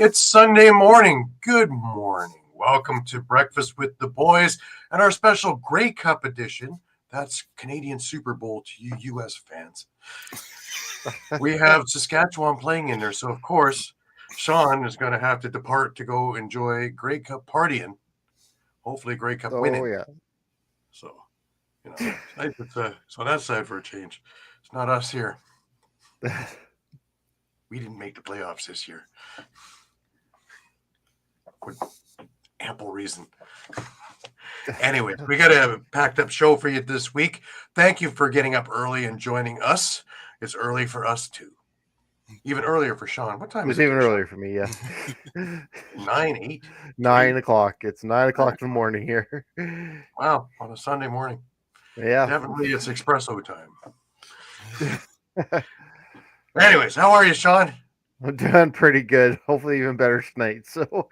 It's Sunday morning. Good morning. Welcome to Breakfast with the Boys and our special Grey Cup edition. That's Canadian Super Bowl to you U.S. fans. We have Saskatchewan playing in there, so of course, Shawn is going to have to depart to go enjoy Grey Cup partying. Hopefully, Grey Cup winning. Oh, yeah. So, so that's sad for a change. It's not us here. We didn't make the playoffs this year. With ample reason. Anyways, we got a packed up show for you this week. Thank you for getting up early and joining us. It's early for us too. Even earlier for Shawn. What time is it? It's even earlier for me, yeah. 8? 9 o'clock. It's 9 o'clock in the morning here. Wow, on a Sunday morning. Yeah. Definitely it's espresso time. Anyways, how are you, Shawn? I'm doing pretty good. Hopefully even better tonight. So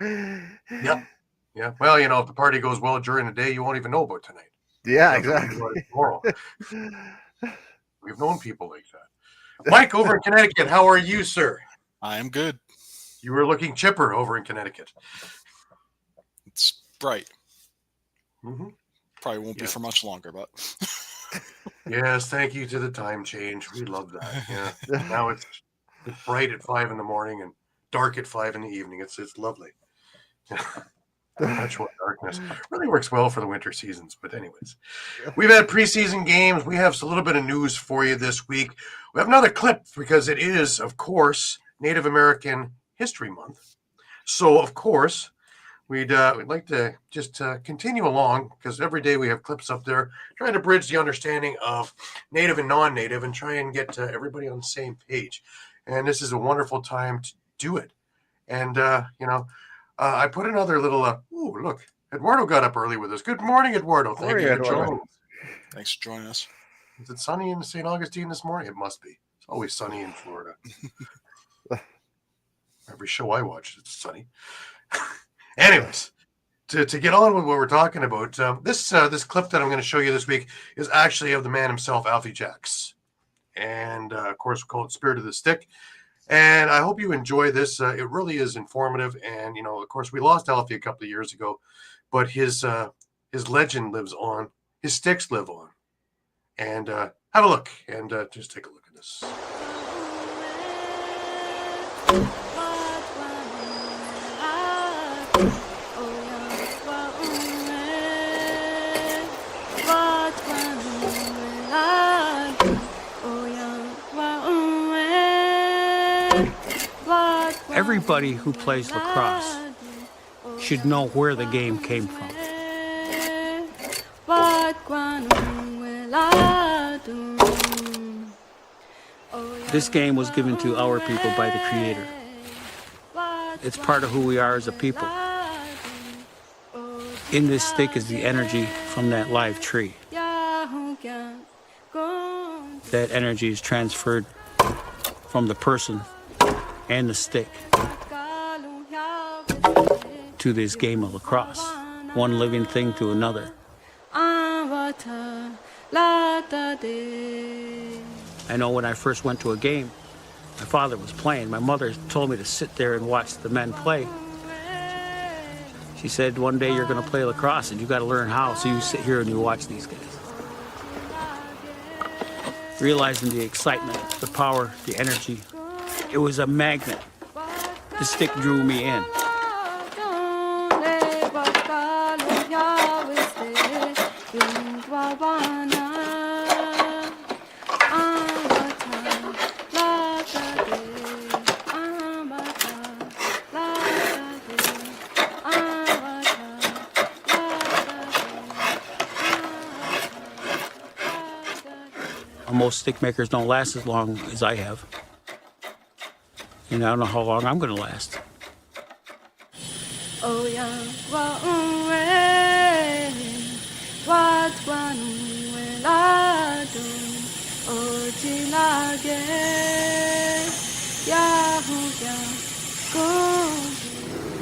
Yeah. Well, if the party goes well during the day, you won't even know about tonight. Yeah, exactly. Tomorrow. We've known people like that. Mike, over in Connecticut, how are you, sir? I am good. You were looking chipper over in Connecticut. It's bright. Mm-hmm. Probably won't be for much longer, but... Yes, thank you to the time change. We love that. Yeah. Now it's bright at 5 in the morning and dark at 5 in the evening. It's lovely. Perpetual darkness really works well for the winter seasons. But anyways, we've had preseason games. We have a little bit of news for you this week. We have another clip because it is, of course, Native American History Month. So, of course, we'd like to just continue along because every day we have clips up there trying to bridge the understanding of Native and non-Native and try and get everybody on the same page. And this is a wonderful time to do it. And, I put another little, look, Eduardo got up early with us. Good morning, Eduardo. Thank you for joining us. Thanks for joining us. Is it sunny in St. Augustine this morning? It must be. It's always sunny in Florida. Every show I watch, it's sunny. Anyways, to get on with what we're talking about, this clip that I'm going to show you this week is actually of the man himself, Alfie Jacks. And, of course, we call it Spirit of the Stick. And I hope you enjoy this. It really is informative. And, of course, we lost Alfie a couple of years ago, but his legend lives on. His sticks live on. And have a look and just take a look at this. Everybody who plays lacrosse should know where the game came from. This game was given to our people by the Creator. It's part of who we are as a people. In this stick is the energy from that live tree. That energy is transferred from the person and the stick to this game of lacrosse, one living thing to another. I know when I first went to a game, my father was playing. My mother told me to sit there and watch the men play. She said, one day you're going to play lacrosse and you got to learn how, so you sit here and you watch these guys. Realizing the excitement, the power, the energy, it was a magnet. The stick drew me in. Most stick makers don't last as long as I have. And I don't know how long I'm going to last.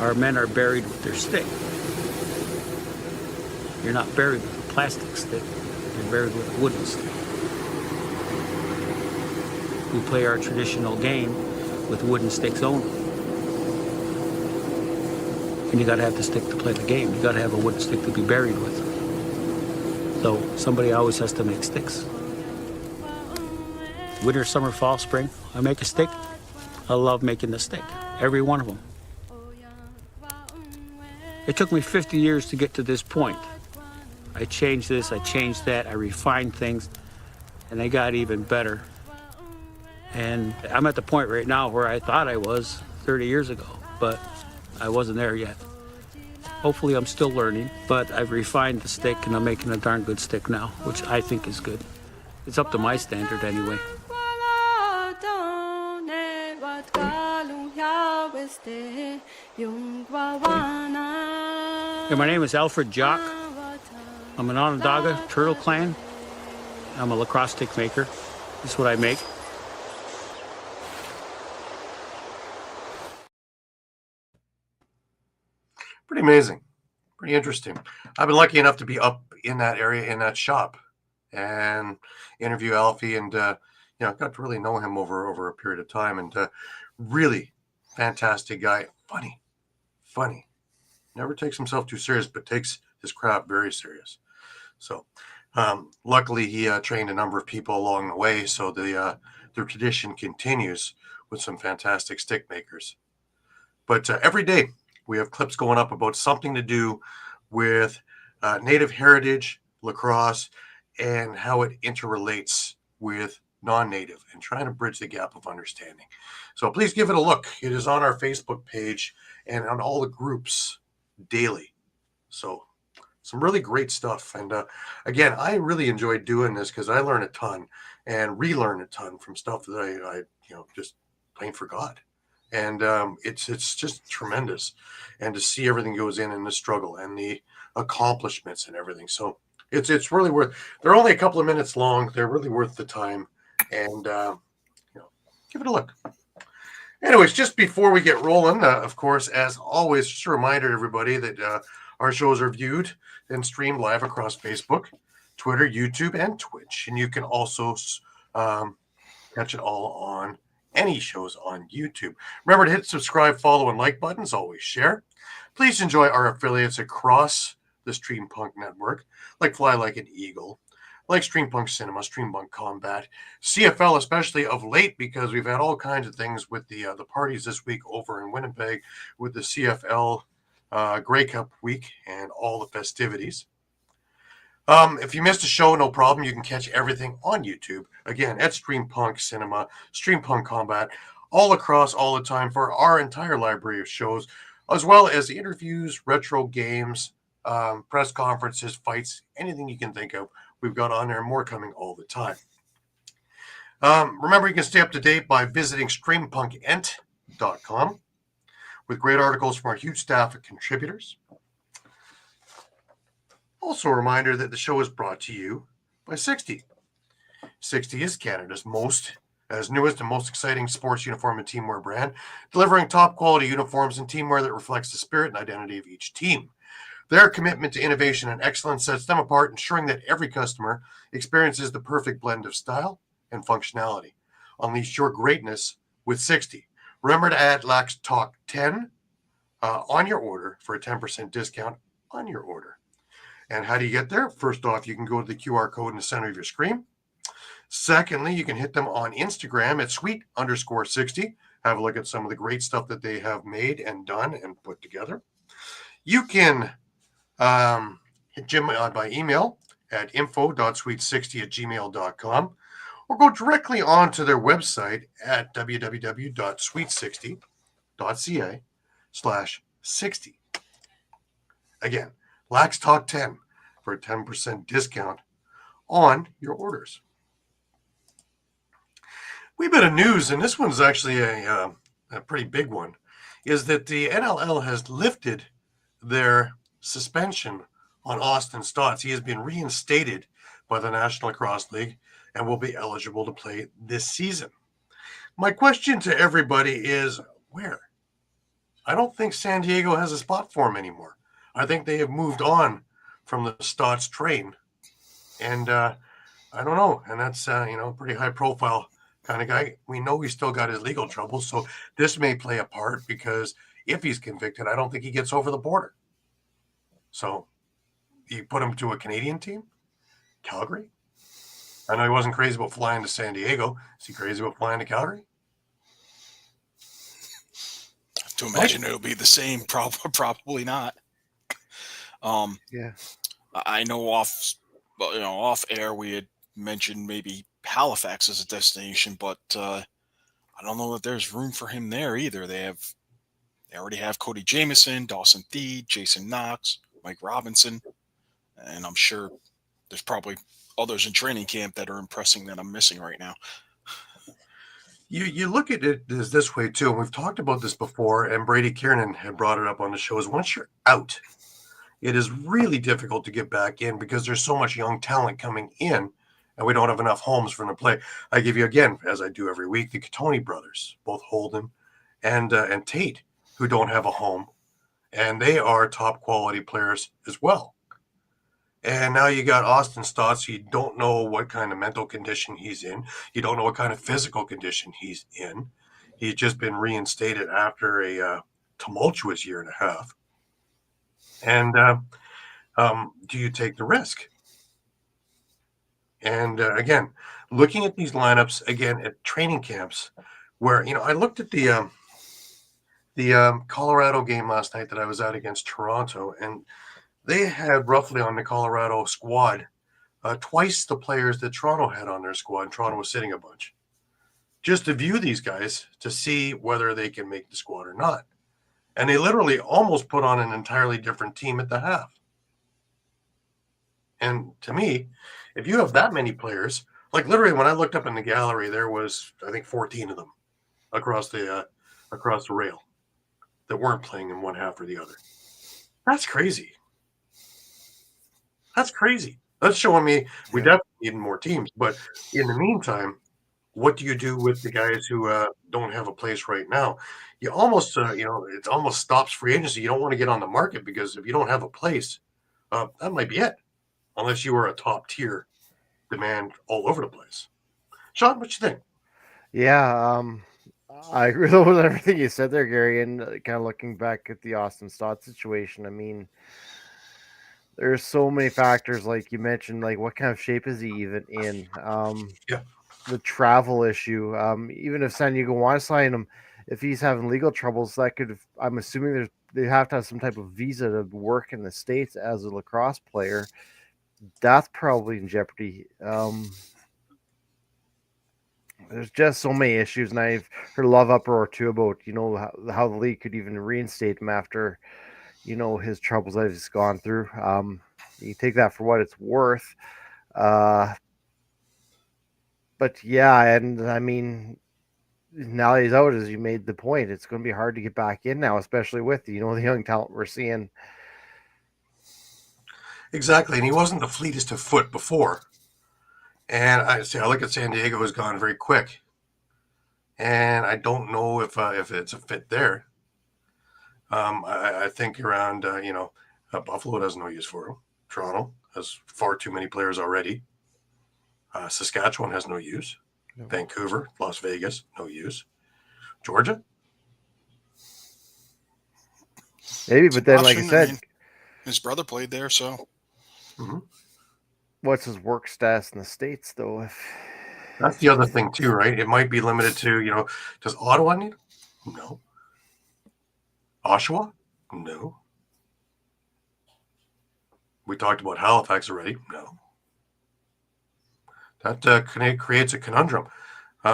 Our men are buried with their stick. You're not buried with a plastic stick. You're buried with a wooden stick. We play our traditional game with wooden sticks only. And you got to have the stick to play the game. You got to have a wooden stick to be buried with. So somebody always has to make sticks. Winter, summer, fall, spring, I make a stick. I love making the stick, every one of them. It took me 50 years to get to this point. I changed this, I changed that, I refined things, and they got even better. And I'm at the point right now where I thought I was 30 years ago, but I wasn't there yet. Hopefully I'm still learning, but I've refined the stick and I'm making a darn good stick now, which I think is good. It's up to my standard anyway. Yeah, my name is Alfred Jock. I'm an Onondaga Turtle Clan. I'm a lacrosse stick maker. This is what I make. Pretty amazing. Pretty interesting. I've been lucky enough to be up in that area, in that shop, and interview Alfie, and got to really know him over a period of time, and really fantastic guy. Funny. Never takes himself too serious, but takes his craft very serious. So luckily he trained a number of people along the way, so the tradition continues with some fantastic stick makers. But every day we have clips going up about something to do with Native heritage, lacrosse, and how it interrelates with non-Native, and trying to bridge the gap of understanding. So please give it a look. It is on our Facebook page and on all the groups daily. So some really great stuff. And again, I really enjoyed doing this because I learned a ton and relearn a ton from stuff that I just plain forgot. And it's just tremendous. And to see everything goes in the struggle and the accomplishments and everything. So it's really worth. They're only a couple of minutes long. They're really worth the time. And give it a look. Anyways, just before we get rolling, of course, as always, just a reminder to everybody that our shows are viewed and streamed live across Facebook, Twitter, YouTube, and Twitch. And you can also catch it all on any shows on YouTube. Remember to hit subscribe, follow, and like buttons. Always share. Please enjoy our affiliates across the Stream Punk network, like Fly Like an Eagle, like Stream Punk Cinema, Stream Punk Combat, CFL, especially of late, because we've had all kinds of things with the parties this week over in Winnipeg with the CFL Grey Cup week and all the festivities. If you missed a show, no problem. You can catch everything on YouTube. Again, at Stream Punk Cinema, Stream Punk Combat, all across all the time for our entire library of shows, as well as interviews, retro games, press conferences, fights, anything you can think of. We've got on there, more coming all the time. Remember, you can stay up to date by visiting streampunkentertainment.com with great articles from our huge staff of contributors. Also, a reminder that the show is brought to you by 60. 60 is Canada's newest and most exciting sports uniform and teamwear brand, delivering top quality uniforms and teamwear that reflects the spirit and identity of each team. Their commitment to innovation and excellence sets them apart, ensuring that every customer experiences the perfect blend of style and functionality. Unleash your greatness with 60. Remember to add Lax Talk 10 on your order for a 10% discount on your order. And how do you get there? First off, you can go to the QR code in the center of your screen. Secondly, you can hit them on Instagram at sweet_60. Have a look at some of the great stuff that they have made and done and put together. You can hit Jim by email at info.sweet60@gmail.com, or go directly onto their website at www.sweet60.ca/60. Again, Lax Talk 10 for a 10% discount on your orders. Wee bit of news, and this one's actually a pretty big one, is that the NLL has lifted their suspension on Austin Stotts. He has been reinstated by the National Lacrosse League and will be eligible to play this season. My question to everybody is, where? I don't think San Diego has a spot for him anymore. I think they have moved on from the Stotts train. And I don't know. And that's, pretty high profile kind of guy. We know he's still got his legal troubles. So this may play a part, because if he's convicted, I don't think he gets over the border. So you put him to a Canadian team? Calgary? I know he wasn't crazy about flying to San Diego. Is he crazy about flying to Calgary? To imagine it'll be the same, probably not. Yeah. I know off air we had mentioned maybe Halifax as a destination, but I don't know that there's room for him there either. They already have Cody Jamieson, Dawson Thede, Jason Knox, Mike Robinson, and I'm sure there's probably others in training camp that are impressing that I'm missing right now. You look at it this way too, and we've talked about this before, and Brady Kiernan had brought it up on the show, is once you're out, it is really difficult to get back in because there's so much young talent coming in, and we don't have enough homes for them to play. I give you, again, as I do every week, the Catoni brothers, both Holden and Tate, who don't have a home, and they are top quality players as well. And now you got Austin Stotts. You don't know what kind of mental condition he's in. You don't know what kind of physical condition he's in. He's just been reinstated after a tumultuous year and a half. And do you take the risk? And again, looking at these lineups, again, at training camps, where, I looked at the Colorado game last night that I was at against Toronto, and they had roughly on the Colorado squad twice the players that Toronto had on their squad, and Toronto was sitting a bunch. Just to view these guys to see whether they can make the squad or not. And they literally almost put on an entirely different team at the half. And to me, if you have that many players, like literally when I looked up in the gallery, there was, I think, 14 of them across the rail that weren't playing in one half or the other. That's crazy. That's crazy. That's showing me we definitely need more teams. But in the meantime, what do you do with the guys who don't have a place right now? You almost, it almost stops free agency. You don't want to get on the market because if you don't have a place, that might be it. Unless you are a top tier demand all over the place. Shawn, what you think? Yeah, I agree with everything you said there, Gary. And kind of looking back at the Austin Stott situation, I mean, there's so many factors, like you mentioned, like what kind of shape is he even in? The travel issue. Even if San Diego wants to sign him, if he's having legal troubles, that could, I'm assuming they have to have some type of visa to work in the States as a lacrosse player. That's probably in jeopardy. There's just so many issues, and I've heard a lot of uproar too about how the league could even reinstate him after his troubles that he's gone through. You take that for what it's worth. But yeah, and I mean, now that he's out, as you made the point, it's going to be hard to get back in now, especially with the young talent we're seeing. Exactly, and he wasn't the fleetest of foot before. And I look at San Diego has gone very quick, and I don't know if it's a fit there. I think around Buffalo has no use for him. Toronto has far too many players already. Saskatchewan has no use. No. Vancouver, Las Vegas, no use. Georgia, maybe, but then, like I said, his brother played there, so. Mm-hmm. What's his work status in the States, though? That's the other thing too, right? It might be limited to, does Ottawa need him? No. Oshawa? No. We talked about Halifax already. No. That creates a conundrum,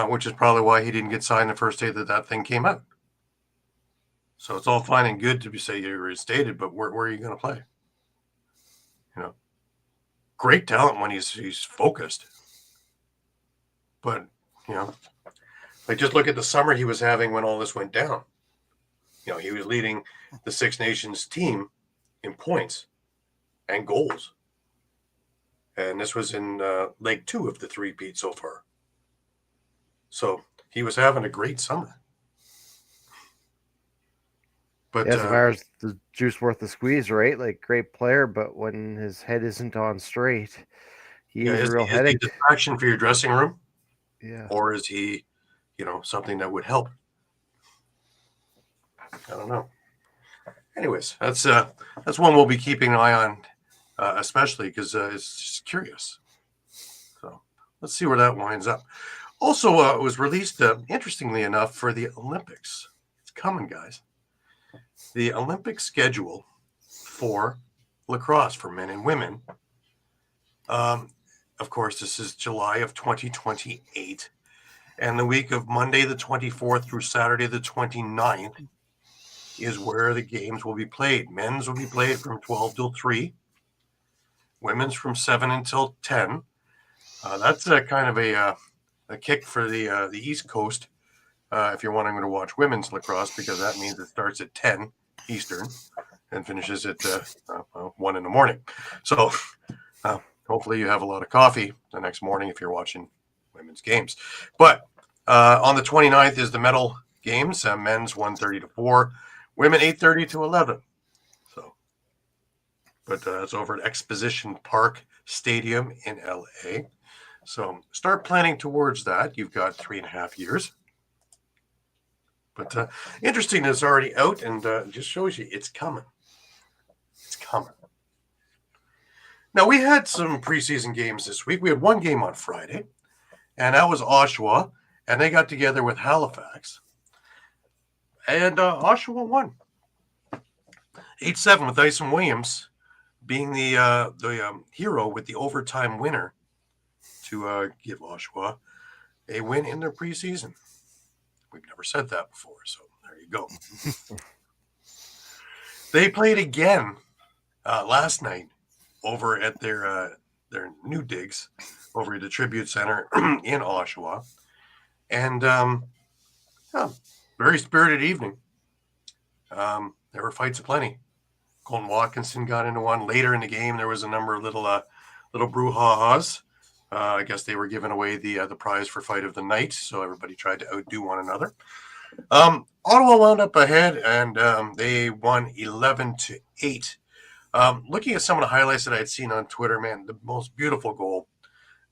which is probably why he didn't get signed the first day that thing came out. So it's all fine and good to say you're reinstated, but where are you going to play? Great talent when he's focused. But, like just look at the summer he was having when all this went down. He was leading the Six Nations team in points and goals. And this was in leg 2 of the three-peat so far. So he was having a great summer. But as far as the juice worth the squeeze, right? Like, great player, but when his head isn't on straight, he is a real headache. Is he a distraction for your dressing room? Yeah. Or is he, something that would help? I don't know. anyways, that's one we'll be keeping an eye on, especially because it's just curious. So let's see where that winds up. Also, it was released, interestingly enough, for the Olympics. It's coming, guys. The Olympic schedule for lacrosse for men and women. Of course, this is July of 2028. And the week of Monday the 24th through Saturday the 29th is where the games will be played. Men's will be played from 12 till 3. Women's from 7 until 10. That's kind of a kick for the East Coast if you're wanting to watch women's lacrosse, because that means it starts at 10 Eastern and finishes at 1 in the morning. So hopefully you have a lot of coffee the next morning if you're watching women's games. But on the 29th is the medal games. Men's 1:30 to 4, women 8:30 to 11. So, but it's over at Exposition Park Stadium in LA. So start planning towards that. You've got 3.5 years. But interesting, it's already out, and just shows you it's coming. It's coming. Now, we had some preseason games this week. We had one game on Friday, and that was Oshawa, and they got together with Halifax. And Oshawa won 8-7 with Dyson Williams being the hero with the overtime winner to give Oshawa a win in their preseason. We've never said that before, so there you go. They played again last night over at their new digs over at the Tribute Center in Oshawa. And very spirited evening. There were fights aplenty. Colton Watkinson got into one. Later in the game, there was a number of little brouhahas. I guess they were giving away the prize for fight of the night, so everybody tried to outdo one another. Ottawa wound up ahead, and they won 11-8. Looking at some of the highlights that I had seen on Twitter, man, the most beautiful goal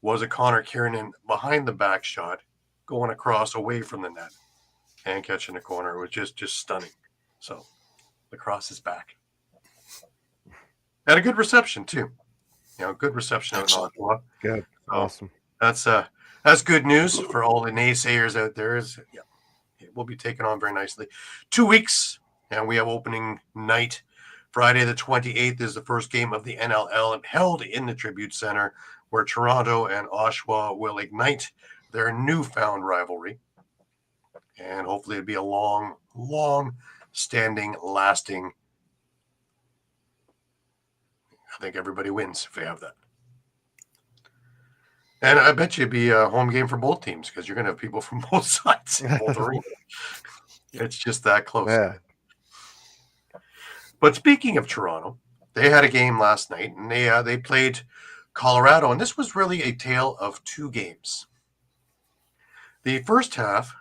was a Connor Kiernan behind the back shot, going across away from the net and catching the corner. It was just stunning. So lacrosse is back. And a good reception, too. Good reception out in Ottawa. Good. Awesome. That's good news for all the naysayers out there. It will be taken on very nicely. 2 weeks, and we have opening night. Friday the 28th is the first game of the NLL held in the Tribute Center, where Toronto and Oshawa will ignite their newfound rivalry. And hopefully it'll be a long, standing, lasting. I think everybody wins if they have that. And I bet you it'd be a home game for both teams, because you're going to have people from both sides in both arenas. It's just that close. Yeah. But speaking of Toronto, they had a game last night, and they played Colorado, and this was really a tale of two games. The first half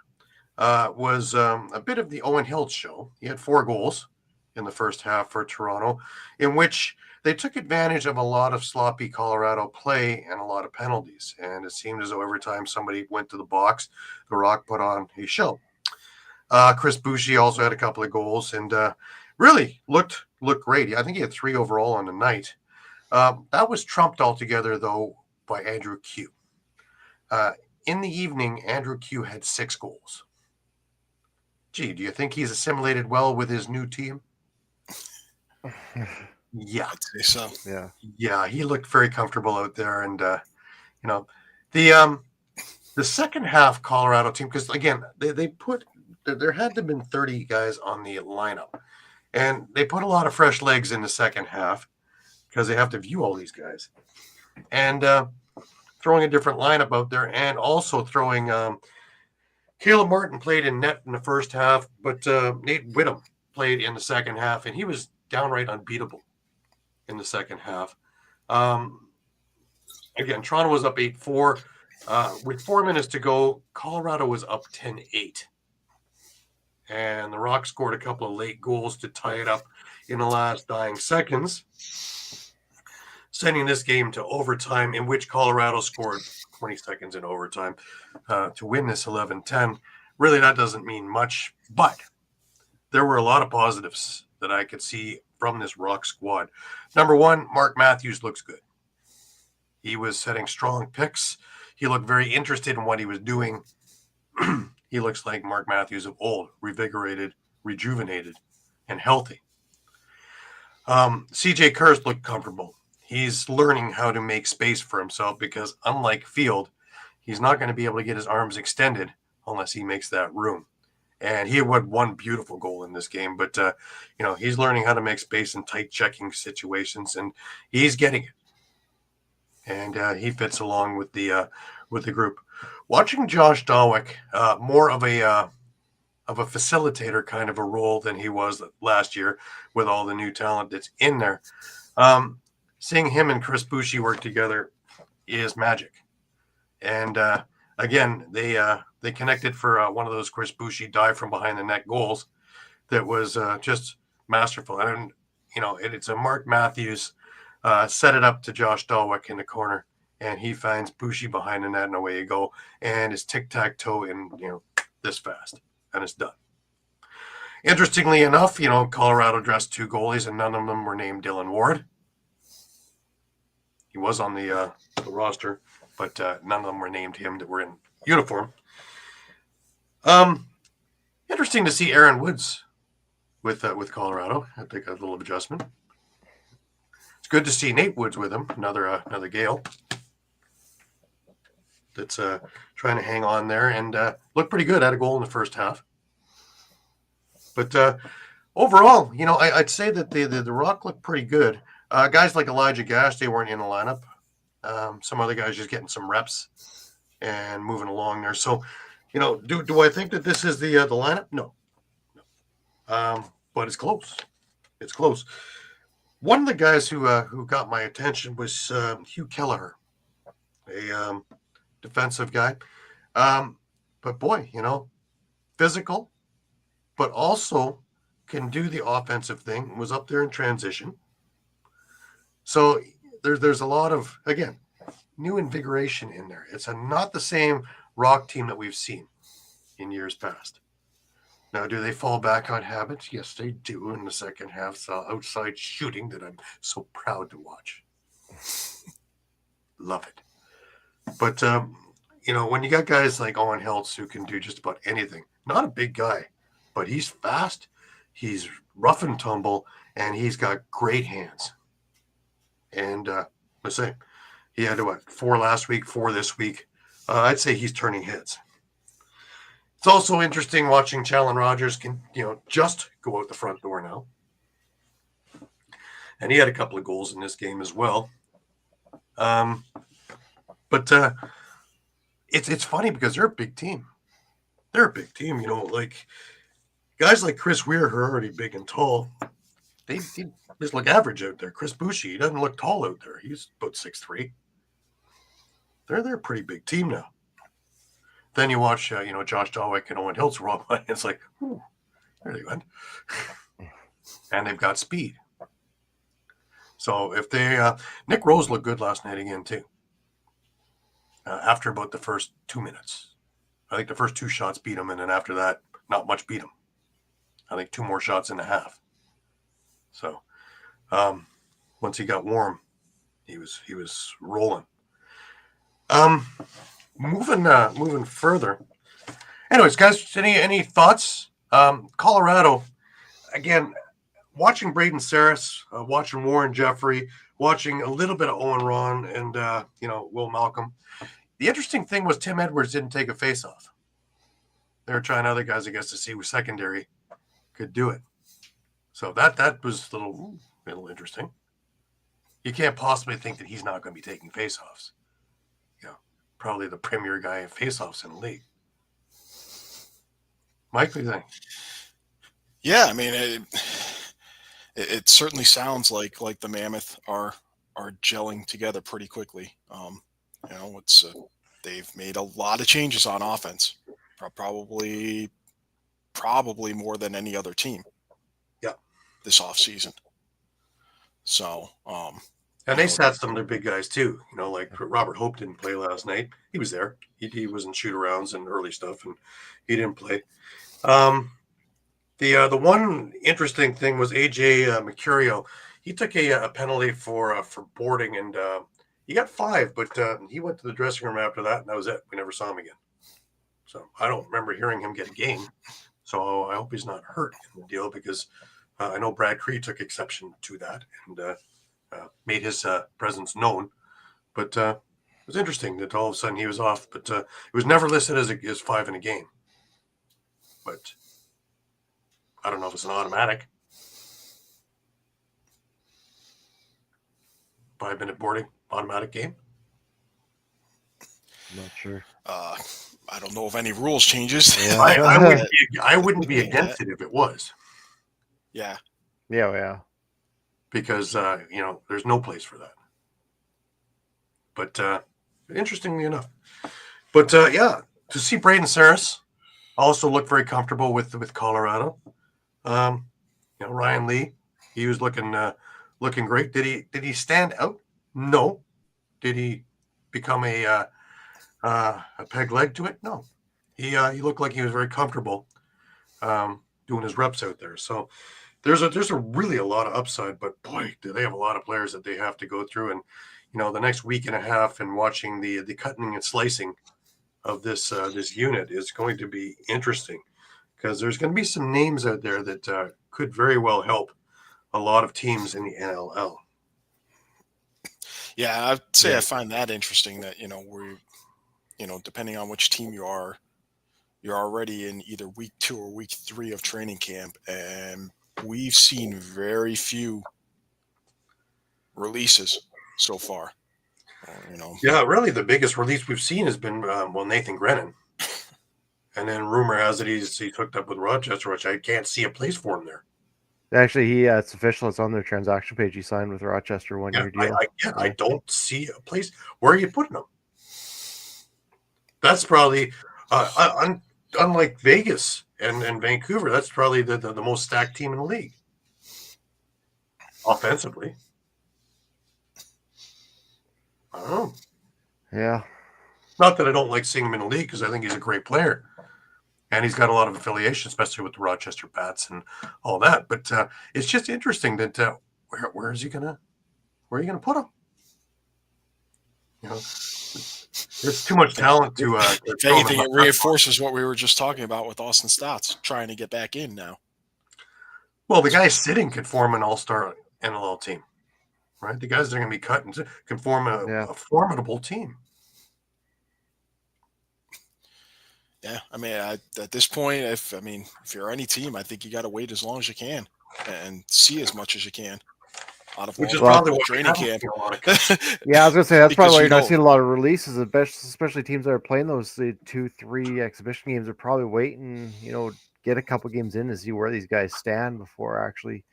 was a bit of the Owen Hiltz show. He had 4 goals in the first half for Toronto, in which they took advantage of a lot of sloppy Colorado play and a lot of penalties. And it seemed as though every time somebody went to the box, the Rock put on a show. Chris Boucher also had a couple of goals and really looked great. I think he had 3 overall on the night. That was trumped altogether, though, by Andrew Q. In the evening, Andrew Q had 6 goals. Gee, do you think he's assimilated well with his new team? Yeah. I'd say so. Yeah. Yeah, he looked very comfortable out there. And, the second half Colorado team, because, again, they put – there had to have been 30 guys on the lineup. And they put a lot of fresh legs in the second half because they have to view all these guys. And throwing a different lineup out there, and also throwing Caleb Martin played in net in the first half, but Nate Whittam played in the second half, and he was downright unbeatable in the second half. Again, Toronto was up 8-4. With 4 minutes to go, Colorado was up 10-8. And the Rock scored a couple of late goals to tie it up in the last dying seconds, sending this game to overtime, in which Colorado scored 20 seconds in overtime to win this 11-10. Really, that doesn't mean much, but there were a lot of positives that I could see from this Rock squad. Number one, Mark Matthews looks good. He was setting strong picks. He looked very interested in what he was doing. He looks like Mark Matthews of old, revigorated, rejuvenated, and healthy. CJ Kurz looked comfortable. He's learning how to make space for himself because, unlike Field, he's not going to be able to get his arms extended unless he makes that room. And he had one beautiful goal in this game, but he's learning how to make space in tight checking situations, and he's getting it. And he fits along with the group. Watching Josh Dawick, more of a facilitator kind of a role than he was last year with all the new talent that's in there. Seeing him and Chris Boucher work together is magic. And again, they connected for one of those Chris Boucher dive from behind the net goals that was just masterful. And it's a Mark Matthews set it up to Josh Dawick in the corner, and he finds Boucher behind the net, and away you go. And it's tic-tac-toe in this fast, and it's done. Interestingly enough, Colorado dressed 2 goalies, and none of them were named Dylan Ward. He was on the roster, but none of them were named him that were in uniform. Interesting to see Aaron Woods with Colorado. I think a little adjustment. It's good to see Nate Woods with him, another Gale that's trying to hang on there and looked pretty good. Had a goal in the first half. But overall, I'd say that the Rock looked pretty good. Guys like Elijah Gash, they weren't in the lineup. Some other guys just getting some reps and moving along there. So, do I think that this is the lineup? No. But it's close. It's close. One of the guys who got my attention was Hugh Kelleher, a defensive guy. But boy, physical, but also can do the offensive thing. Was up there in transition. So there's a lot of, again, new invigoration in there. It's not the same Rock team that we've seen in years past. Now, do they fall back on habits? Yes, they do in the second half. So outside shooting that I'm so proud to watch. Love it. But, when you got guys like Owen Heltz who can do just about anything, not a big guy, but he's fast, he's rough and tumble, and he's got great hands. And let's say he had 4 last week, 4 this week. I'd say he's turning heads. It's also interesting watching Challen Rogers can, just go out the front door now. And he had a couple of goals in this game as well. But it's funny because they're a big team. They're a big team, like guys like Chris Weir, who are already big and tall. They just look average out there. Chris Boucher, he doesn't look tall out there. He's about 6'3". They're a pretty big team now. Then you watch, Josh Dawick and Owen Hiltz roll by. It's like, ooh, there they went. And they've got speed. So if they, Nick Rose looked good last night again too. After about the first 2 minutes, I think the first 2 shots beat him, and then after that, not much beat him. I think 2 more shots in a half. So once he got warm, he was rolling. Moving further. Anyways, guys, any thoughts? Colorado, again, watching Braden Saris, watching Warren Jeffrey, watching a little bit of Owen Ron and Will Malcolm. The interesting thing was Tim Edwards didn't take a face-off. They were trying other guys, I guess, to see who secondary could do it. So that was a little interesting. You can't possibly think that he's not going to be taking face-offs. Probably the premier guy in face-offs in the league. Mike, what do you think? Yeah, I mean, it certainly sounds like the Mammoth are gelling together pretty quickly. They've made a lot of changes on offense, probably more than any other team. Yeah, this offseason. So, and they sat some of their big guys too. Like Robert Hope didn't play last night. He was there. He was in shoot-arounds and early stuff, and he didn't play. The one interesting thing was AJ Mercurio. He took a penalty for boarding, and he got 5, but he went to the dressing room after that, and that was it. We never saw him again. So I don't remember hearing him get a game. So I hope he's not hurt in the deal, because I know Brad Cree took exception to that and made his presence known. But it was interesting that all of a sudden he was off, but it was never listed as 5 in a game. But I don't know if it's an automatic 5-minute boarding automatic game. Not sure. I don't know of any rules changes. Yeah. I wouldn't be against it if it was. Yeah. Yeah. Because there's no place for that. But interestingly enough, but to see Braden Saris also look very comfortable with Colorado. Ryan Lee, he was looking great. Did he stand out? No. Did he become a peg leg to it? No. He looked like he was very comfortable doing his reps out there. So there's a really a lot of upside, but boy, do they have a lot of players that they have to go through. And the next week and a half and watching the cutting and slicing of this unit is going to be interesting, because there's going to be some names out there that could very well help a lot of teams in the NLL. Yeah, I'd say I find that interesting that, depending on which team you are, you're already in either week 2 or week 3 of training camp, and we've seen very few releases so far. Yeah, really the biggest release we've seen has been Nathan Grennan. And then rumor has it he's hooked up with Rochester, which I can't see a place for him there. Actually, it's official. It's on their transaction page. He signed with Rochester 1-year deal. I don't see a place. Where are you putting him? That's probably unlike Vegas and Vancouver. That's probably the most stacked team in the league offensively. I don't know. Yeah. Not that I don't like seeing him in the league, because I think he's a great player. And he's got a lot of affiliation, especially with the Rochester Pats and all that. But it's just interesting that where are you gonna put him? There's too much talent to. If anything, it reinforces what we were just talking about with Austin Stotts trying to get back in now. Well, the guys sitting could form an all-star NLL team, right? The guys that are going to be cut can form a formidable team. Yeah, I mean, at this point, if you're any team, I think you got to wait as long as you can and see as much as you can out of which is all probably the what training camp. Yeah, I was gonna say that's probably why you're not know- seeing a lot of releases, especially teams that are playing those 2-3 exhibition games are probably waiting, get a couple games in to see where these guys stand before actually,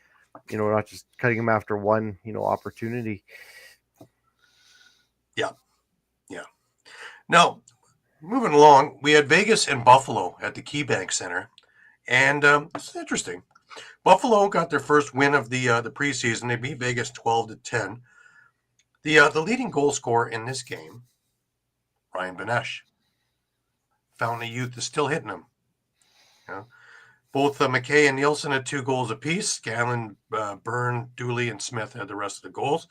not just cutting them after one, opportunity. Yeah. Now, moving along, we had Vegas and Buffalo at the KeyBank Center, and it's interesting. Buffalo got their first win of the preseason. They beat Vegas 12-10. The leading goal scorer in this game, Ryan Benesh. Fountain of Youth is still hitting him. Both McKay and Nielsen had 2 goals apiece. Scanlon, Byrne, Dooley, and Smith had the rest of the goals.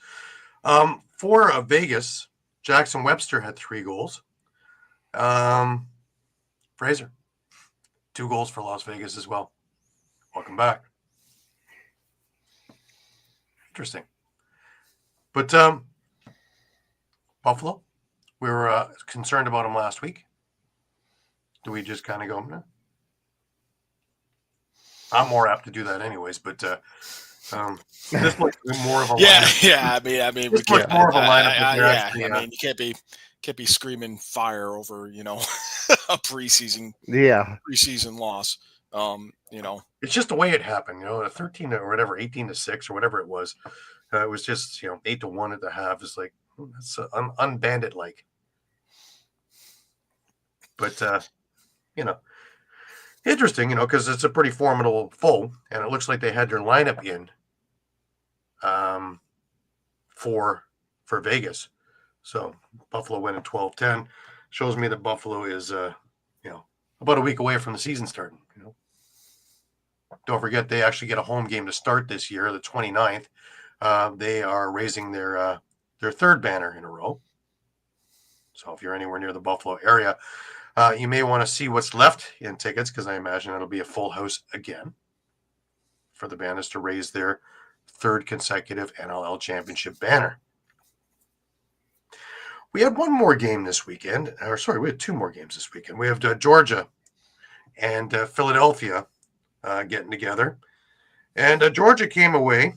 For Vegas, Jackson Webster had 3 goals. Fraser, 2 goals for Las Vegas as well. Welcome back. Interesting. But Buffalo, we were concerned about them last week. Do we just kind of go, no? I'm more apt to do that anyways, but this might be more of a lineup. I mean, we can't. More of a lineup. You can't be screaming fire over, a preseason loss. It's just the way it happened. A 13 or whatever, 18-6 or whatever it was. It was just 8-1 at the half. It's like that's unbandit like. But interesting, because it's a pretty formidable foe, and it looks like they had their lineup in for Vegas. So Buffalo went at 12-10. Shows me that Buffalo is about a week away from the season starting. don't forget they actually get a home game to start this year, the 29th. They are raising their third banner in a row. So if you're anywhere near the Buffalo area, you may want to see what's left in tickets, because I imagine it'll be a full house again for the Banners to raise their third consecutive NLL championship banner. We had one more game this weekend. We had two more games this weekend. We have Georgia and Philadelphia getting together. And Georgia came away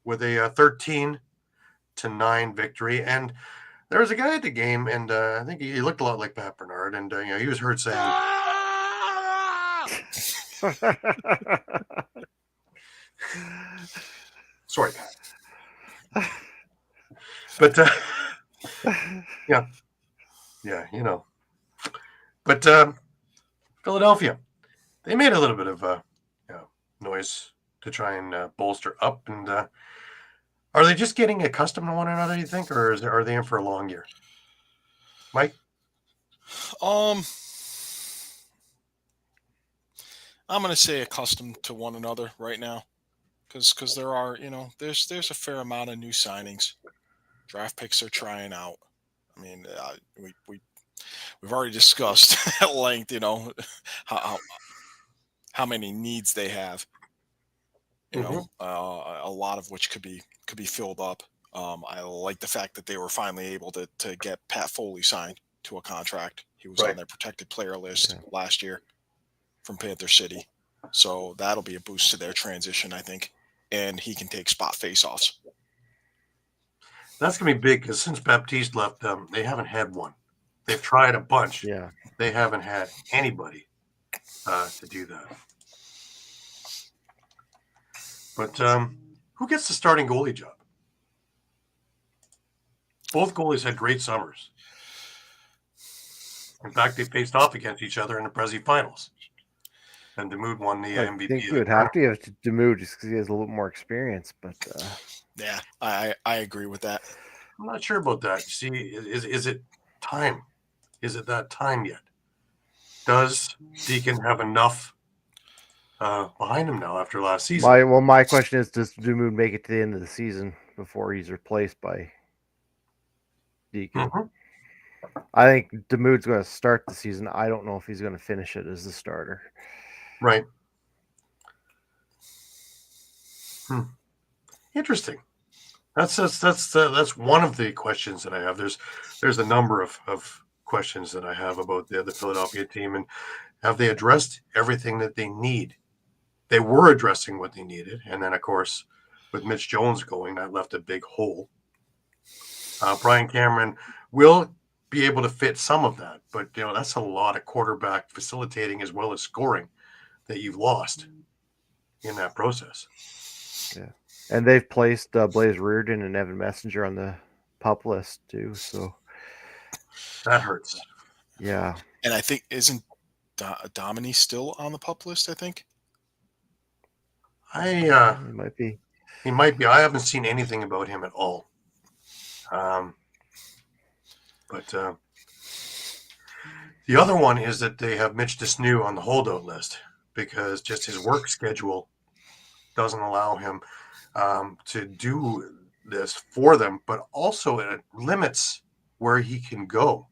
with a 13-9 victory. And there was a guy at the game, and I think he looked a lot like Pat Bernard, and he was heard saying, "Sorry, Pat." But yeah, But Philadelphia, they made a little bit of noise to try and bolster up. And are they just getting accustomed to one another, you think, or are they in for a long year? Mike? I'm going to say accustomed to one another right now, because there are, there's a fair amount of new signings. Draft picks are trying out. I mean, we've already discussed at length, how many needs they have. A lot of which could be filled up. I like the fact that they were finally able to get Pat Foley signed to a contract. He was on their protected player list last year from Panther City. So that'll be a boost to their transition, I think. And he can take spot faceoffs. That's going to be big, because since Baptiste left, they haven't had one. They've tried a bunch. Yeah. They haven't had anybody to do that. But who gets the starting goalie job? Both goalies had great summers. In fact, they faced off against each other in the Prezi finals. And Demuth won the MVP. I think you would have to give Demuth just because he has a little more experience. But yeah, I agree with that. I'm not sure about that. See, is it time? Is it that time yet? Does Deacon have enough behind him now after last season? My question is, does Demuth make it to the end of the season before he's replaced by Deacon? Mm-hmm. I think Demuth's going to start the season. I don't know if he's going to finish it as the starter. Right. Interesting. That's one of the questions that I have. There's a number of questions that I have about the Philadelphia team, and have they addressed everything that they need? They were addressing what they needed, and then of course, with Mitch Jones going, that left a big hole. Brian Cameron will be able to fit some of that, but that's a lot of quarterback facilitating as well as scoring that you've lost in that process. Yeah, and they've placed Blaze Reardon and Evan Messenger on the pup list too, so that hurts. Yeah, and I think isn't Domini still on the pup list? I think. He might be. He might be. I haven't seen anything about him at all. But the other one is that they have Mitch Desnew on the holdout list, because just his work schedule doesn't allow him to do this for them, but also it limits where he can go.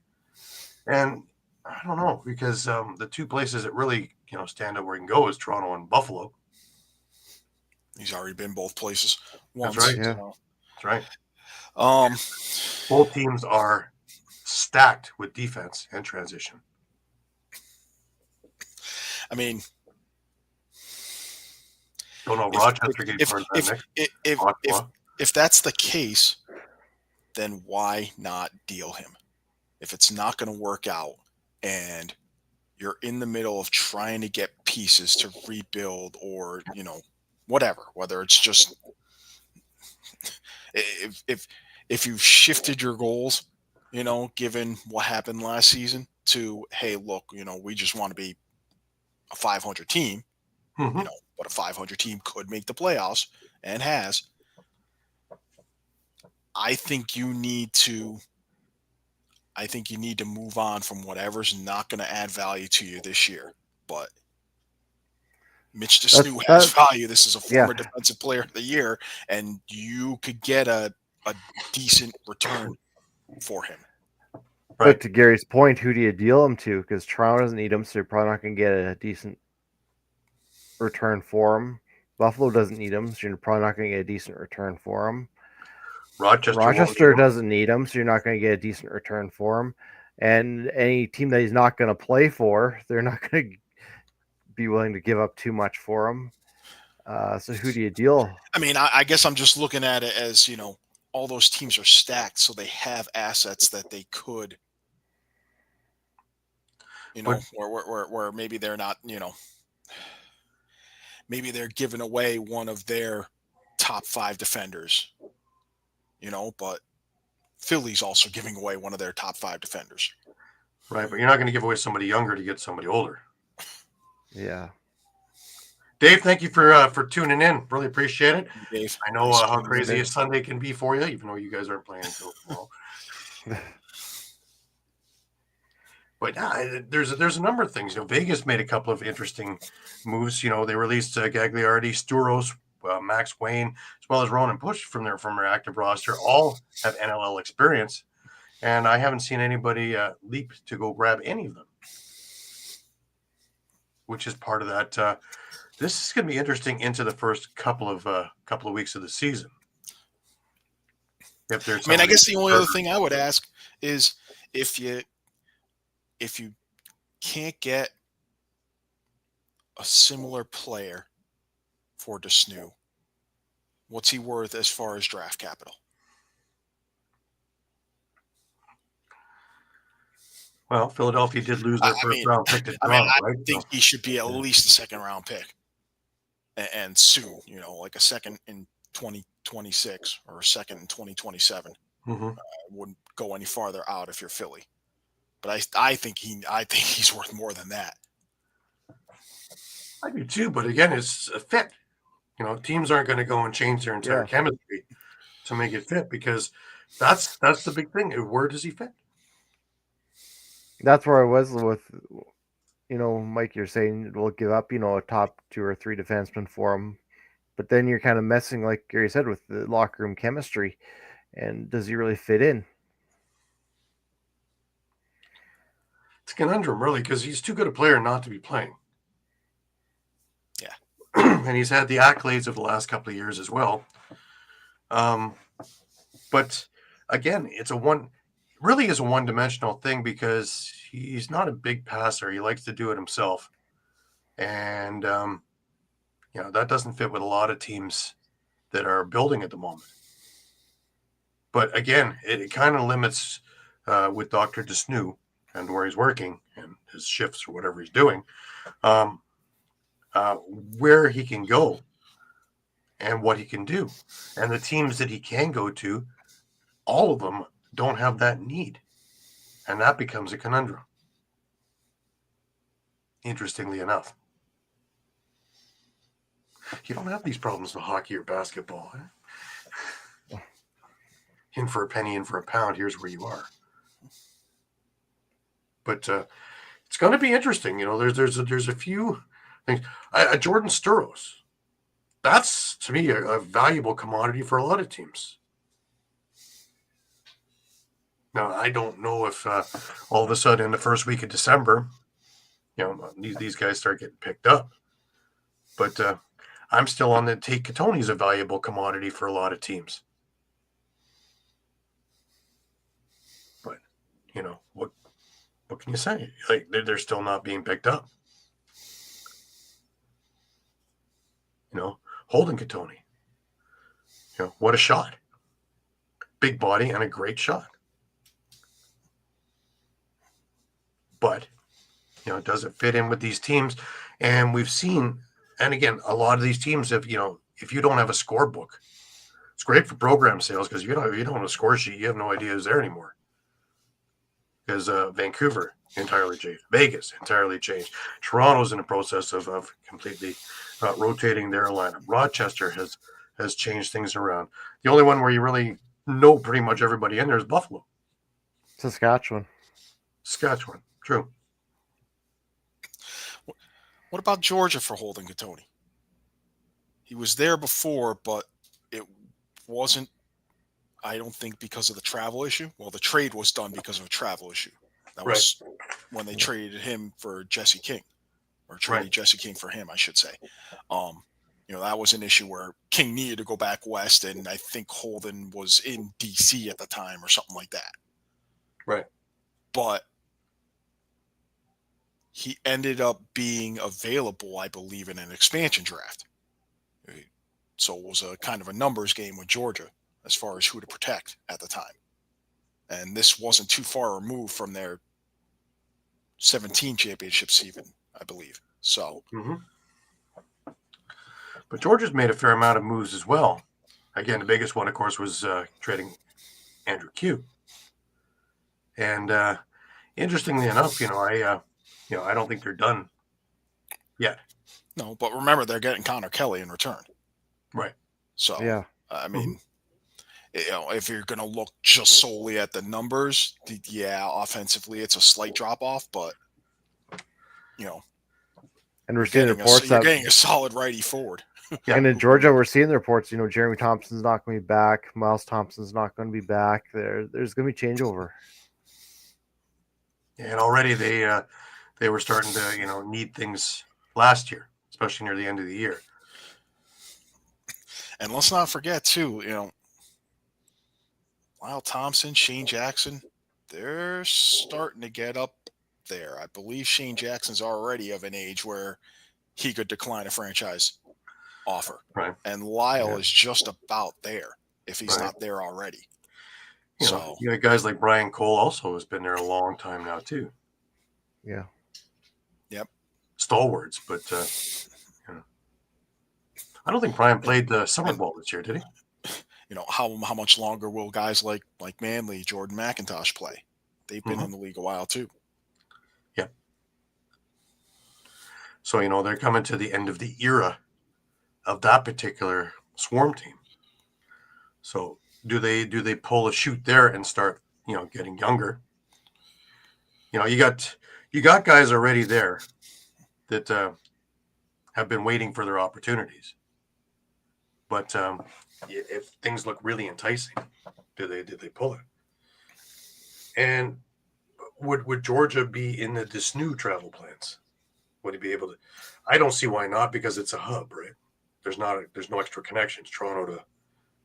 And I don't know, because the two places that really stand out where he can go is Toronto and Buffalo. He's already been both places once. That's right. Yeah. That's right. Both teams are stacked with defense and transition. I mean, don't know. Rochester gets part of that next. If that's the case, then why not deal him? If it's not going to work out and you're in the middle of trying to get pieces to rebuild, or whatever, whether it's just if you've shifted your goals, given what happened last season, to, hey, look, we just want to be a 500 team, but a 500 team could make the playoffs and has. I think you need to move on from whatever's not going to add value to you this year. But Mitch Desnu has value. This is a former Yeah. defensive player of the year, and you could get a decent return for him. Right. But to Gary's point, who do you deal him to? Because Toronto doesn't need him, so you're probably not going to get a decent return for him. Buffalo doesn't need him, so you're probably not going to get a decent return for him. Rochester doesn't need him, so you're not going to get a decent return for him. And any team that he's not going to play for, they're not going to be willing to give up too much for him. So who do you deal? I mean, I guess I'm just looking at it as, all those teams are stacked, so they have assets that they could, where maybe they're not, maybe they're giving away one of their top 5 defenders, but Philly's also giving away one of their top 5 defenders. Right, but you're not going to give away somebody younger to get somebody older. Yeah. Dave, thank you for tuning in. Really appreciate it. Dave, I know how crazy a Sunday can be for you, even though you guys aren't playing until tomorrow. But yeah, there's a number of things. Vegas made a couple of interesting moves. They released Gagliardi, Sturos, Max Wayne, as well as Ronan Push from their active roster. All have NLL experience, and I haven't seen anybody leap to go grab any of them, which is part of that. This is going to be interesting into the first couple of weeks of the season. I guess the only other thing I would ask is if you can't get a similar player for Desnu, what's he worth as far as draft capital? Well, Philadelphia did lose their first round pick to Toronto, I think he should be at least a second round pick. And soon, like a second in 2026 or a second in 2027. Mm-hmm. Wouldn't go any farther out if you're Philly. But I think he's worth more than that. I do too, but again, it's a fit. Teams aren't going to go and change their entire chemistry to make it fit, because that's the big thing. Where does he fit? That's where I was with, Mike, you're saying we'll give up, a top 2 or 3 defensemen for him. But then you're kind of messing, like Gary said, with the locker room chemistry. And does he really fit in? It's a conundrum, really, because he's too good a player not to be playing. Yeah. And he's had the accolades of the last couple of years as well. But again, it's a one-dimensional thing, because he's not a big passer. He likes to do it himself. And, that doesn't fit with a lot of teams that are building at the moment. But again, it kind of limits with Dr. Desnu and where he's working and his shifts or whatever he's doing, where he can go and what he can do. And the teams that he can go to, all of them don't have that need. And that becomes a conundrum, interestingly enough. You don't have these problems with hockey or basketball. In for a penny, in for a pound, here's where you are. But it's going to be interesting. There's a few things. Jordan Sturos, that's, to me, a valuable commodity for a lot of teams. Now, I don't know if all of a sudden in the first week of December, these guys start getting picked up. But I'm still on the take. Katoni's a valuable commodity for a lot of teams. But, what can you say? Like, they're still not being picked up. Holden Katoni. What a shot. Big body and a great shot. But, does it fit in with these teams? And we've seen, and again, a lot of these teams have, if you don't have a scorebook, it's great for program sales, because if you don't have a score sheet, you have no idea who's there anymore. Because Vancouver entirely changed. Vegas entirely changed. Toronto's in the process of completely rotating their lineup. Rochester has changed things around. The only one where you really know pretty much everybody in there is Buffalo. Saskatchewan. True. What about Georgia for holding Gattoni? He was there before, but it wasn't, I don't think, because of the travel issue. Well, the trade was done because of a travel issue. That was when they traded him for Jesse King, or traded Jesse King for him, I should say. That was an issue where King needed to go back west, and I think Holden was in D.C. at the time or something like that. Right. But he ended up being available, I believe, in an expansion draft. So it was a kind of a numbers game with Georgia as far as who to protect at the time. And this wasn't too far removed from their 17 championship season, I believe. So. Mm-hmm. But Georgia's made a fair amount of moves as well. Again, the biggest one, of course, was trading Andrew Q. And interestingly enough, I don't think they're done yet. No, but remember, they're getting Connor Kelly in return. Right. So, yeah. I mean, if you're going to look just solely at the numbers, offensively, it's a slight drop off, but, and we're seeing reports you're getting a solid righty forward. Yeah. And in Georgia, we're seeing the reports, Jeremy Thompson's not going to be back. Miles Thompson's not going to be back. There's going to be changeover. Yeah, and already they were starting to, need things last year, especially near the end of the year. And let's not forget, too, Lyle Thompson, Shane Jackson, they're starting to get up there. I believe Shane Jackson's already of an age where he could decline a franchise offer. Right. And Lyle is just about there if he's not there already. You got guys like Brian Cole also has been there a long time now too. Yeah. Yep. Stalwarts, but I don't think Brian played the summer ball this year, did he? How much longer will guys like Manley, Jordan McIntosh play? They've been in the league a while too. Yep. So they're coming to the end of the era of that particular Swarm team. So do they pull a shoot there and start getting younger? You got guys already there that have been waiting for their opportunities. But if things look really enticing, did they pull it? And would Georgia be in the new travel plans? Would he be able to? I don't see why not, because it's a hub, right? There's no extra connections. Toronto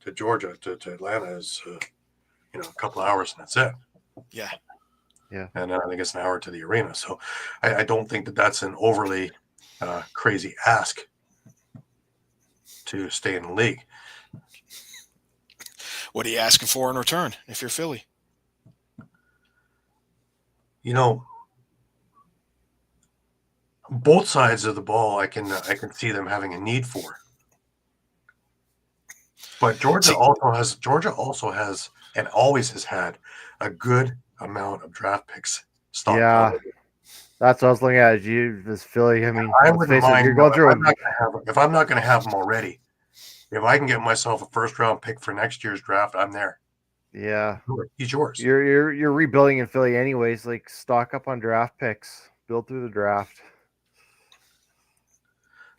to Georgia to Atlanta is a couple of hours and that's it. Yeah. Yeah. And I think it's an hour to the arena. So I don't think that's an overly crazy ask to stay in the league. What are you asking for in return if you're Philly? Both sides of the ball, I can see them having a need for. But Georgia also has and always has had a good amount of draft picks. Yeah, that's what I was looking at. This Philly. I mean, I wouldn't mind. You're going through. If I'm not going to have them already, if I can get myself a first round pick for next year's draft, I'm there. Yeah, he's yours. You're rebuilding in Philly anyways. Like, stock up on draft picks, build through the draft.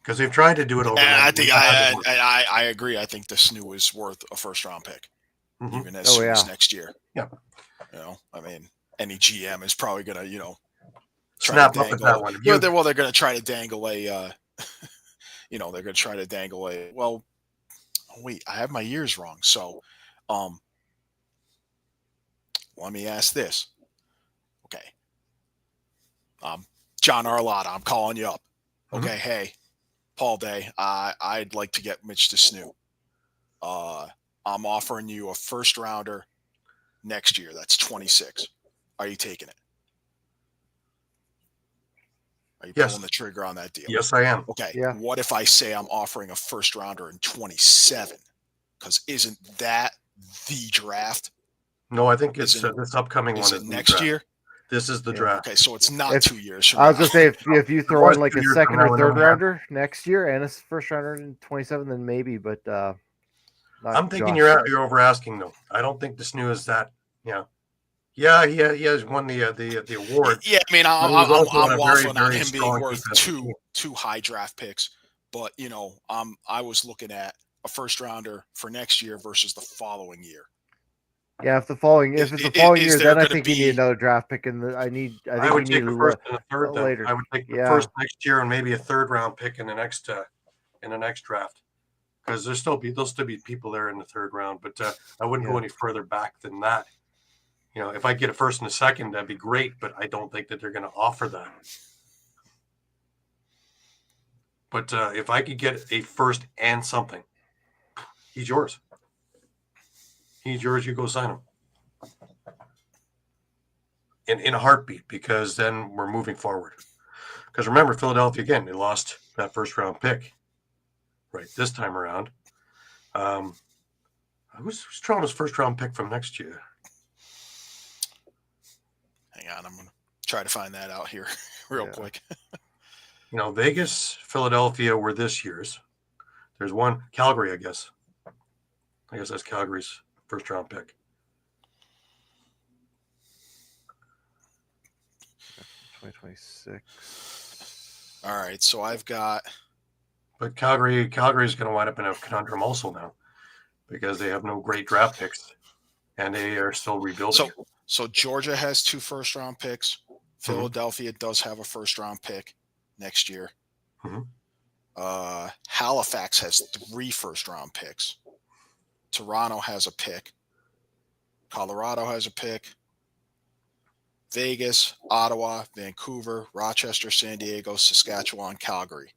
Because they've tried to do it over. And I think I agree. I think the SNU is worth a first round pick, even as soon as next year. Yeah. I mean, any GM is probably going to, snap up at that one. They're going to try to dangle a, they're going to try to dangle a. Well, wait, I have my years wrong. So, let me ask this. Okay. John Arlotta, I'm calling you up. Okay, hey. Paul Day, I'd like to get Mitch to SNU. I'm offering you a first rounder next year. That's 26. Are you taking it? Are you pulling the trigger on that deal? Yes, I am. Okay. Yeah. What if I say I'm offering a first rounder in 27? Because isn't that the draft? No, I think it's this upcoming one. Is it next year? This is the draft. Okay, so it's not 2 years. I was going to say, if you throw in like a second or third rounder rounder next year and a first rounder in 27, then maybe. But I'm thinking you're over asking though. I don't think the SNU is that. Yeah. Yeah, he has won the award. Yeah, I mean, But he was also on I'm a very, waffling on very him being strong worth defensive team. two high draft picks, but I was looking at a first rounder for next year versus the following year. Yeah, if it's the following Is year, there then I going to think you need be? another draft pick, and I I think you would need take a first and a a third then. later. I would take the Yeah. first next year and maybe a third round pick in the next draft. Because there'll still be people there in the third round, but I wouldn't go any further back than that. If I get a first and a second, that'd be great, but I don't think that they're going to offer that. But if I could get a first and something, he's yours. He's yours. You go sign him in a heartbeat, because then we're moving forward. Because remember, Philadelphia again, they lost that first round pick. Right this time around. Who's Toronto's first round pick from next year? Hang on, I'm going to try to find that out here real quick. Vegas, Philadelphia were this year's. There's one, Calgary, I guess. I guess that's Calgary's first round pick. 2026. All right, so I've got. But Calgary is going to wind up in a conundrum also now, because they have no great draft picks, and they are still rebuilding. So Georgia has 2 first round picks. Philadelphia does have a first round pick next year. Halifax has 3 first round picks. Toronto has a pick. Colorado has a pick. Vegas, Ottawa, Vancouver, Rochester, San Diego, Saskatchewan, Calgary.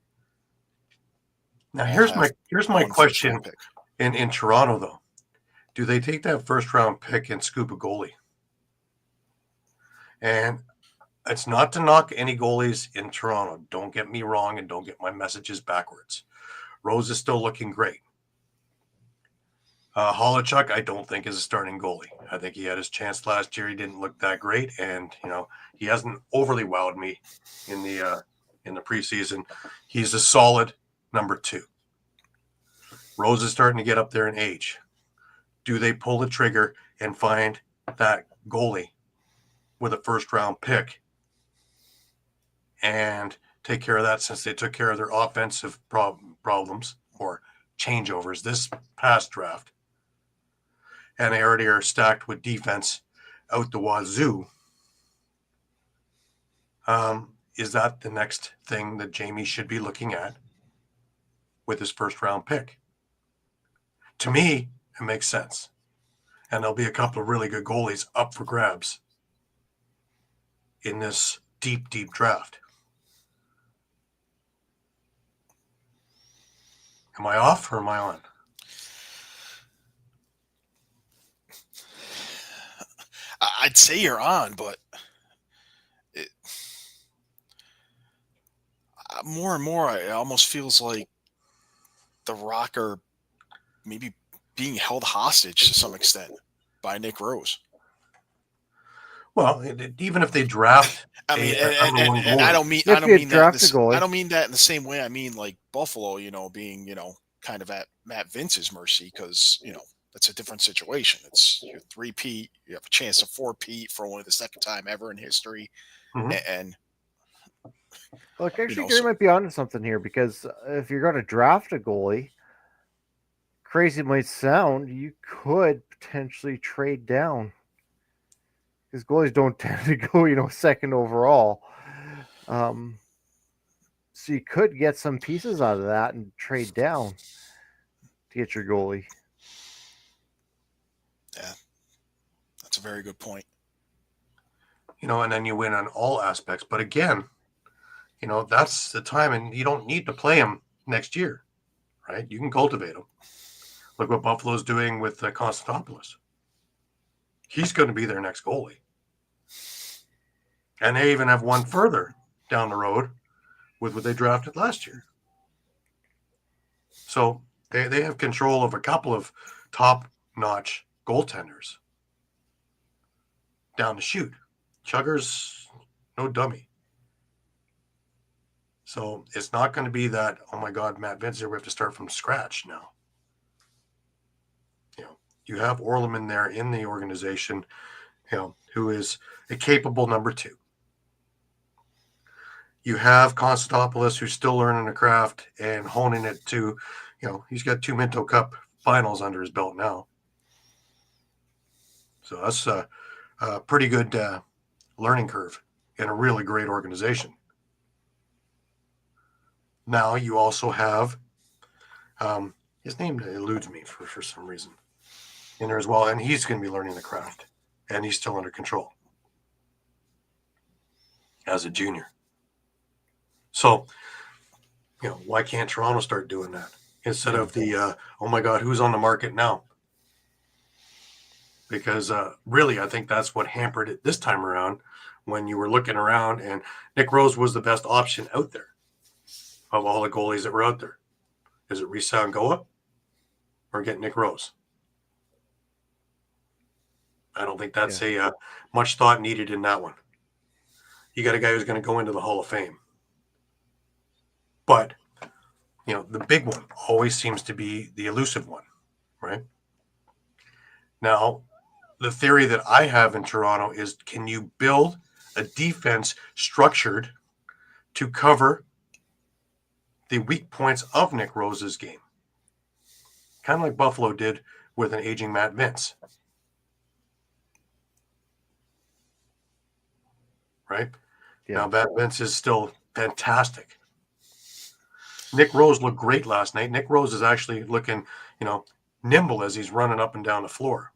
Now here's my question in Toronto though. Do they take that first round pick and scoop a goalie? And it's not to knock any goalies in Toronto. Don't get me wrong, and don't get my messages backwards. Rose is still looking great. Holochuk, I don't think is a starting goalie. I think he had his chance last year. He didn't look that great, and he hasn't overly wowed me in the preseason. He's a solid number 2. Rose is starting to get up there in age. Do they pull the trigger and find that goalie with a first round pick and take care of that, since they took care of their offensive problems or changeovers this past draft, and they already are stacked with defense out the wazoo? Is that the next thing that Jamie should be looking at with his first round pick? To me, it makes sense. And there'll be a couple of really good goalies up for grabs in this deep, deep draft. Am I off or am I on? I'd say you're on, but more and more, it almost feels like the Rock are maybe being held hostage to some extent by Nick Rose. Well, even if they draft, I mean, and I don't mean that. I don't mean that in the same way. I mean, like Buffalo, being kind of at Matt Vince's mercy, because that's a different situation. It's your 3-peat. You have a chance to 4-peat for only the second time ever in history, and look, actually, Gary might be onto something here, because if you're going to draft a goalie, crazy it might sound, you could potentially trade down, because goalies don't tend to go, second overall. So you could get some pieces out of that and trade down to get your goalie. Yeah, that's a very good point. And then you win on all aspects. But again, that's the time, and you don't need to play him next year, right? You can cultivate him. Look what Buffalo's doing with Konstantopoulos. He's going to be their next goalie. And they even have one further down the road with what they drafted last year. So they have control of a couple of top-notch goaltenders down the chute. Chugger's no dummy. So it's not going to be that, oh my God, Matt Vince, we have to start from scratch now. You have Orleman there in the organization. who is a capable number 2. You have Konstantopoulos, who's still learning the craft and honing it to, he's got 2 Minto Cup finals under his belt now. So that's a pretty good learning curve in a really great organization. Now you also have, his name eludes me for some reason, in there as well, and he's going to be learning the craft, and he's still under control as a junior. So, why can't Toronto start doing that instead of the, oh my God, who's on the market now? Because really, I think that's what hampered it this time around when you were looking around, and Nick Rose was the best option out there of all the goalies that were out there. Is it Risa Goa or get Nick Rose? I don't think that's a much thought needed in that one. You got a guy who's going to go into the Hall of Fame. But, the big one always seems to be the elusive one, right? Now, the theory that I have in Toronto is, can you build a defense structured to cover the weak points of Nick Rose's game? Kind of like Buffalo did with an aging Matt Vince. Right? Yeah. Now, Matt Vince is still fantastic. Nick Rose looked great last night. Nick Rose is actually looking, nimble as he's running up and down the floor.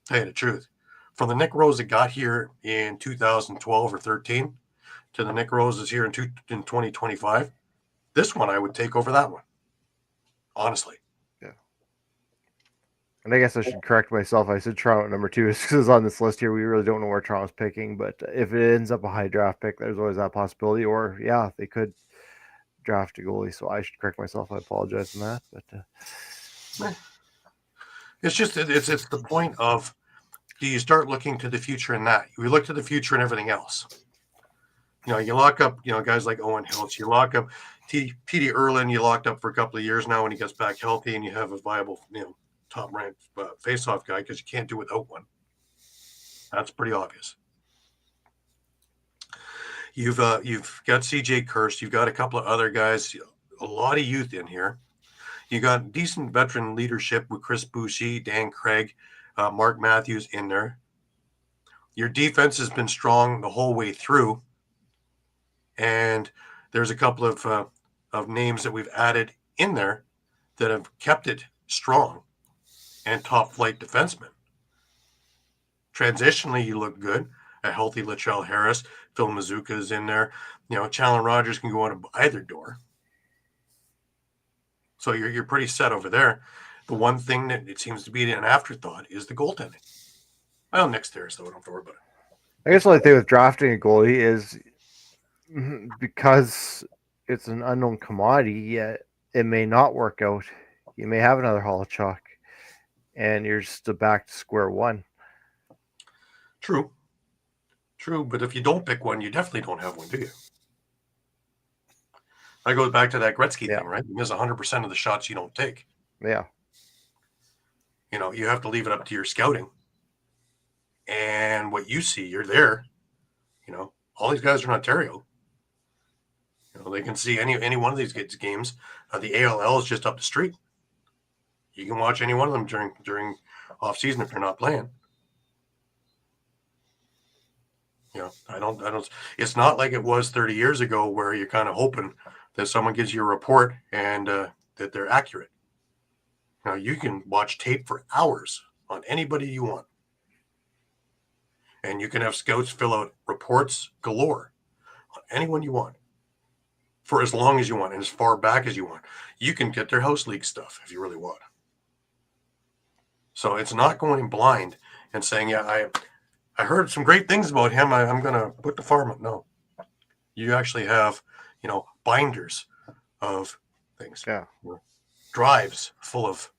Tell you the truth. From the Nick Rose that got here in 2012 or 13 to the Nick Rose is here in 2025, this one I would take over that one. Honestly. Yeah. And I guess I should correct myself. I said Toronto at number 2 is on this list here. We really don't know where Toronto's picking, but if it ends up a high draft pick, there's always that possibility. Or, they could draft a goalie. So I should correct myself. I apologize on that. But it's just it's the point of, do you start looking to the future in that? We look to the future and everything else. You lock up, guys like Owen Hiltz. You lock up T.D. Erlin. You locked up for a couple of years now when he gets back healthy, and you have a viable, top-ranked face-off guy, because you can't do without one. That's pretty obvious. You've got C.J. Kirst. You've got a couple of other guys. A lot of youth in here. You got decent veteran leadership with Chris Boucher, Dan Craig, Mark Matthews in there. Your defense has been strong the whole way through, and there's a couple of names that we've added in there that have kept it strong and top flight defensemen. Transitionally, you look good. A healthy Latrell Harris, Phil Mazuka is in there. Challen Rogers can go out of either door. So you're pretty set over there. The one thing that it seems to be an afterthought is the goaltending. Well, Nick's there, so I don't have to worry about it. I guess the only thing with drafting a goalie is, because it's an unknown commodity, yet it may not work out. You may have another Holochuk, and you're just back to square one. True, but if you don't pick one, you definitely don't have one, do you? That goes back to that Gretzky thing, right? You miss 100% of the shots you don't take. Yeah. You have to leave it up to your scouting. And what you see, you're there. All these guys are in Ontario. They can see any one of these games. The ALL is just up the street. You can watch any one of them during off season if they're not playing. I don't. It's not like it was 30 years ago where you're kind of hoping that someone gives you a report and that they're accurate. You can watch tape for hours on anybody you want. And you can have scouts fill out reports galore on anyone you want for as long as you want and as far back as you want. You can get their house league stuff if you really want. So it's not going blind and saying, I heard some great things about him. I'm going to put the farm up. No. You actually have, binders of things. Yeah. Drives full of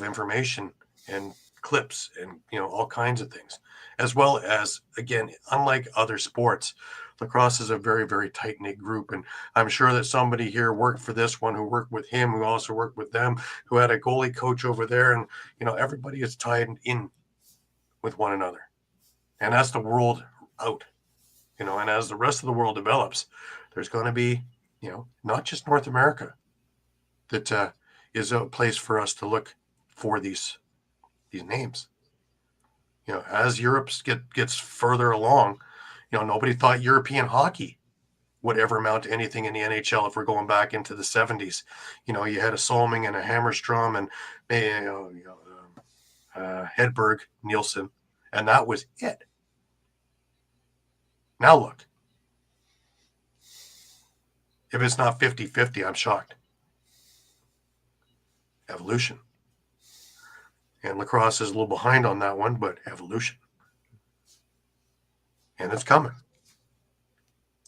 information and clips and, all kinds of things. As well as, again, unlike other sports, lacrosse is a very, very tight-knit group. And I'm sure that somebody here worked for this one, who worked with him, who also worked with them, who had a goalie coach over there. And, everybody is tied in with one another. And that's the world out, and as the rest of the world develops, there's going to be, not just North America that is a place for us to look for these names. As Europe gets further along, nobody thought European hockey would ever amount to anything in the NHL if we're going back into the 70s. You had a Solming and a Hammerstrom and Hedberg, Nielsen, and that was it. Now look. If it's not 50-50, I'm shocked. Evolution. And Lacrosse is a little behind on that one, but evolution. And it's coming.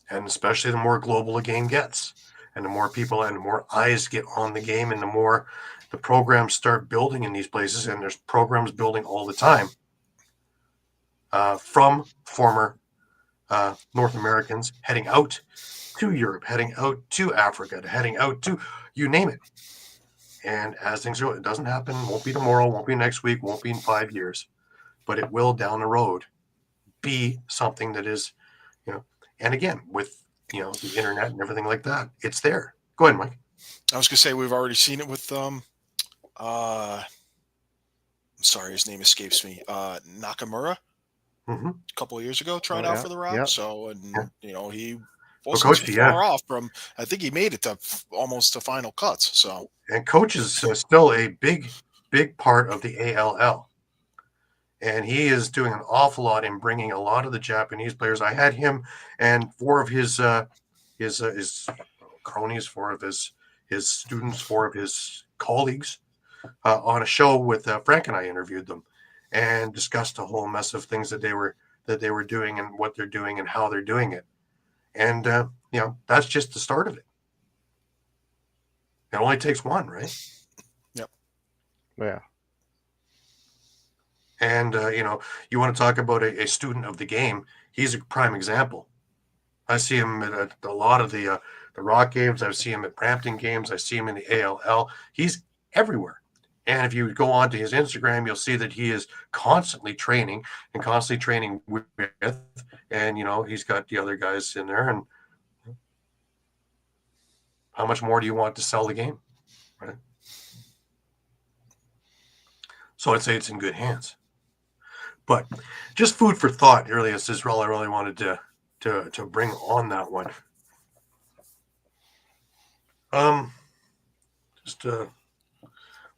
And especially the more global the game gets, and the more people and the more eyes get on the game, and the more the programs start building in these places, and there's programs building all the time from former North Americans heading out to Europe, heading out to Africa, heading out to, you name it. And as things go, it doesn't happen, won't be tomorrow, won't be next week, won't be in 5 years, but it will down the road be something that is, and again, with, the internet and everything like that, it's there. Go ahead, Mike. I was going to say, we've already seen it with, I'm sorry, his name escapes me, Nakamura. Mm-hmm. A couple of years ago, tried out for the Rock. Yep. So, and he Coach, wasn't far off from. I think he made it to almost to final cuts. So, and Coach is still a big part of the ALL, and he is doing an awful lot in bringing a lot of the Japanese players. I had him and 4 of his cronies, 4 of his students, 4 of his colleagues on a show with Frank, and I interviewed them and discussed a whole mess of things that they were doing and what they're doing and how they're doing it. And, that's just the start of it. It only takes one, right? Yep. Yeah. And, you want to talk about a student of the game. He's a prime example. I see him at a lot of the Rock games. I see him at Brampton games. I see him in the ALL. He's everywhere. And if you go on to his Instagram, you'll see that he is constantly training with, and, he's got the other guys in there. And how much more do you want to sell the game? Right. So I'd say it's in good hands. But just food for thought, really, is all I really wanted to bring on that one.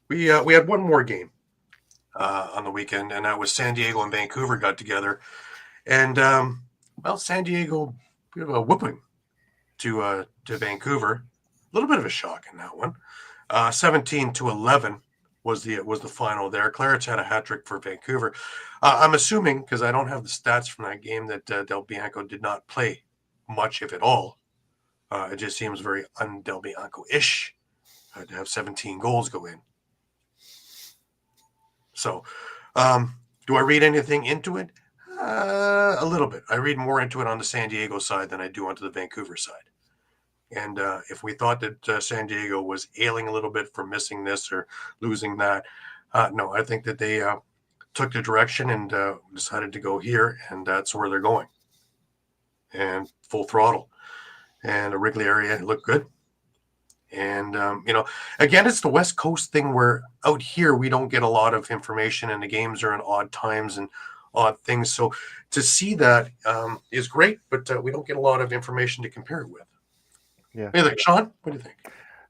We had one more game on the weekend, and that was San Diego and Vancouver got together, and San Diego, we have a whooping to Vancouver. A little bit of a shock in that one. 17-11 was the final there. Clarence had a hat trick for Vancouver. I'm assuming, because I don't have the stats from that game, that Del Bianco did not play much, if at all. It just seems very un-Del Bianco-ish to have 17 goals go in. So, do I read anything into it? A little bit. I read more into it on the San Diego side than I do onto the Vancouver side. And if we thought that San Diego was ailing a little bit for missing this or losing that, no, I think that they took the direction and decided to go here, and that's where they're going. And full throttle. And the Wrigley area looked good. And, again, it's the West Coast thing where out here we don't get a lot of information, and the games are in odd times and odd things. So to see that is great, but we don't get a lot of information to compare it with. Yeah. What do you think, Shawn? What do you think?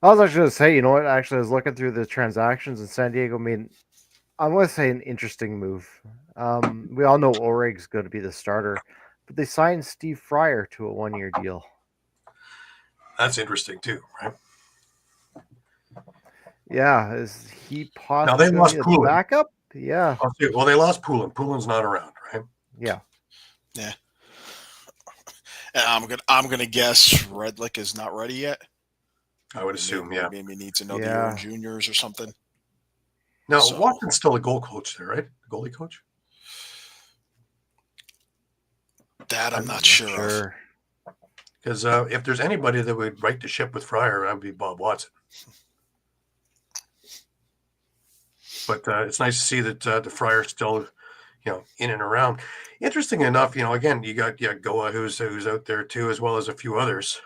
I was actually going to say, you know what? Actually, I was looking through the transactions, and San Diego made, I'm going to say, an interesting move. We all know Oreg's going to be the starter, but they signed Steve Fryer to a 1-year deal. That's interesting too, right? Yeah, is he possibly Now they lost the Poulin. backup? Yeah. Well, they lost Poulin. Poulin's not around, right? Yeah. yeah. And I'm gonna guess Redlick is not ready yet. I would assume, yeah. Maybe needs another Yeah. year in juniors or something. No, So- Watson's still a goal coach there, right? The goalie coach? That I'm not sure of. Because if there's anybody that would right the ship with Fryer, that would be Bob Watson. But it's nice to see that the Fryer still in and around. Interesting enough, again, you got Goa who's out there too, as well as a few others.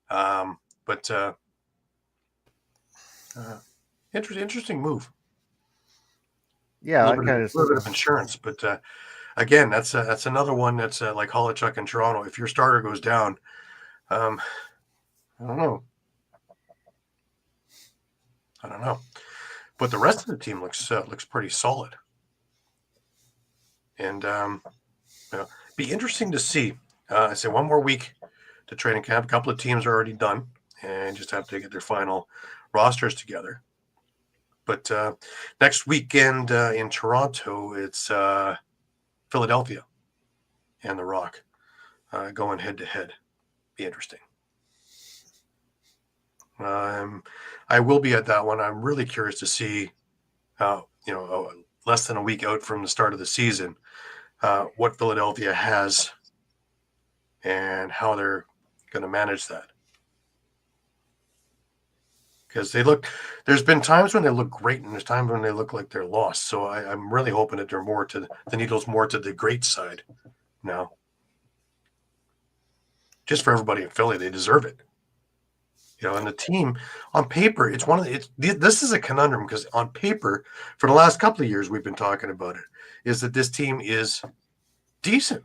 But interesting move. Yeah, a I kind little bit of insurance, but again, that's another one that's like Holochuk in Toronto. If your starter goes down, I don't know. But the rest of the team looks pretty solid, and be interesting to see. I say one more week to training camp. A couple of teams are already done, and just have to get their final rosters together. But next weekend in Toronto, it's Philadelphia and the Rock going head to head. Be interesting. I will be at that one. I'm really curious to see how, less than a week out from the start of the season, what Philadelphia has and how they're going to manage that. Because there's been times when they look great and there's times when they look like they're lost. So I'm really hoping that they're the needle's more to the great side now. Just for everybody in Philly, they deserve it. And the team on paper, this is a conundrum because on paper, for the last couple of years, we've been talking about it, is that this team is decent.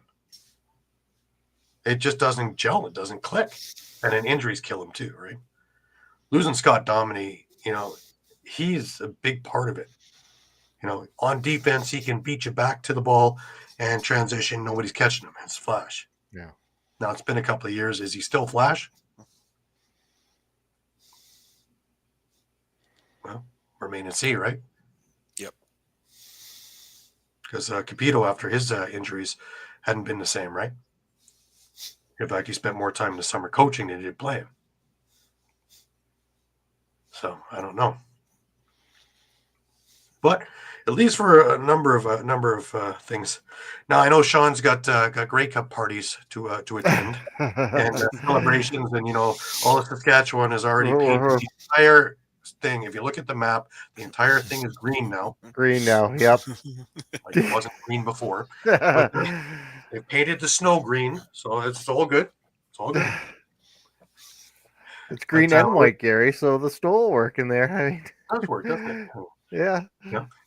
It just doesn't gel. It doesn't click. And then injuries kill them too, right? Losing Scott Dominey, he's a big part of it. On defense, he can beat you back to the ball and transition. Nobody's catching him. It's Flash. Yeah. Now, it's been a couple of years. Is he still Flash? Well, remain and see, right? Yep. Because Capito, after his injuries, hadn't been the same, right? In fact, he spent more time in the summer coaching than he did playing. So I don't know, but at least for a number of things. Now I know Sean's got Grey Cup parties to attend and celebrations, and all of Saskatchewan has already painted the entire thing. If you look at the map, the entire thing is green now. Green now, yep. Like it wasn't green before. But they painted the snow green, so it's all good. It's all good. It's green and white, Gary, so the stole work in there. I mean, it does work, doesn't it? Yeah.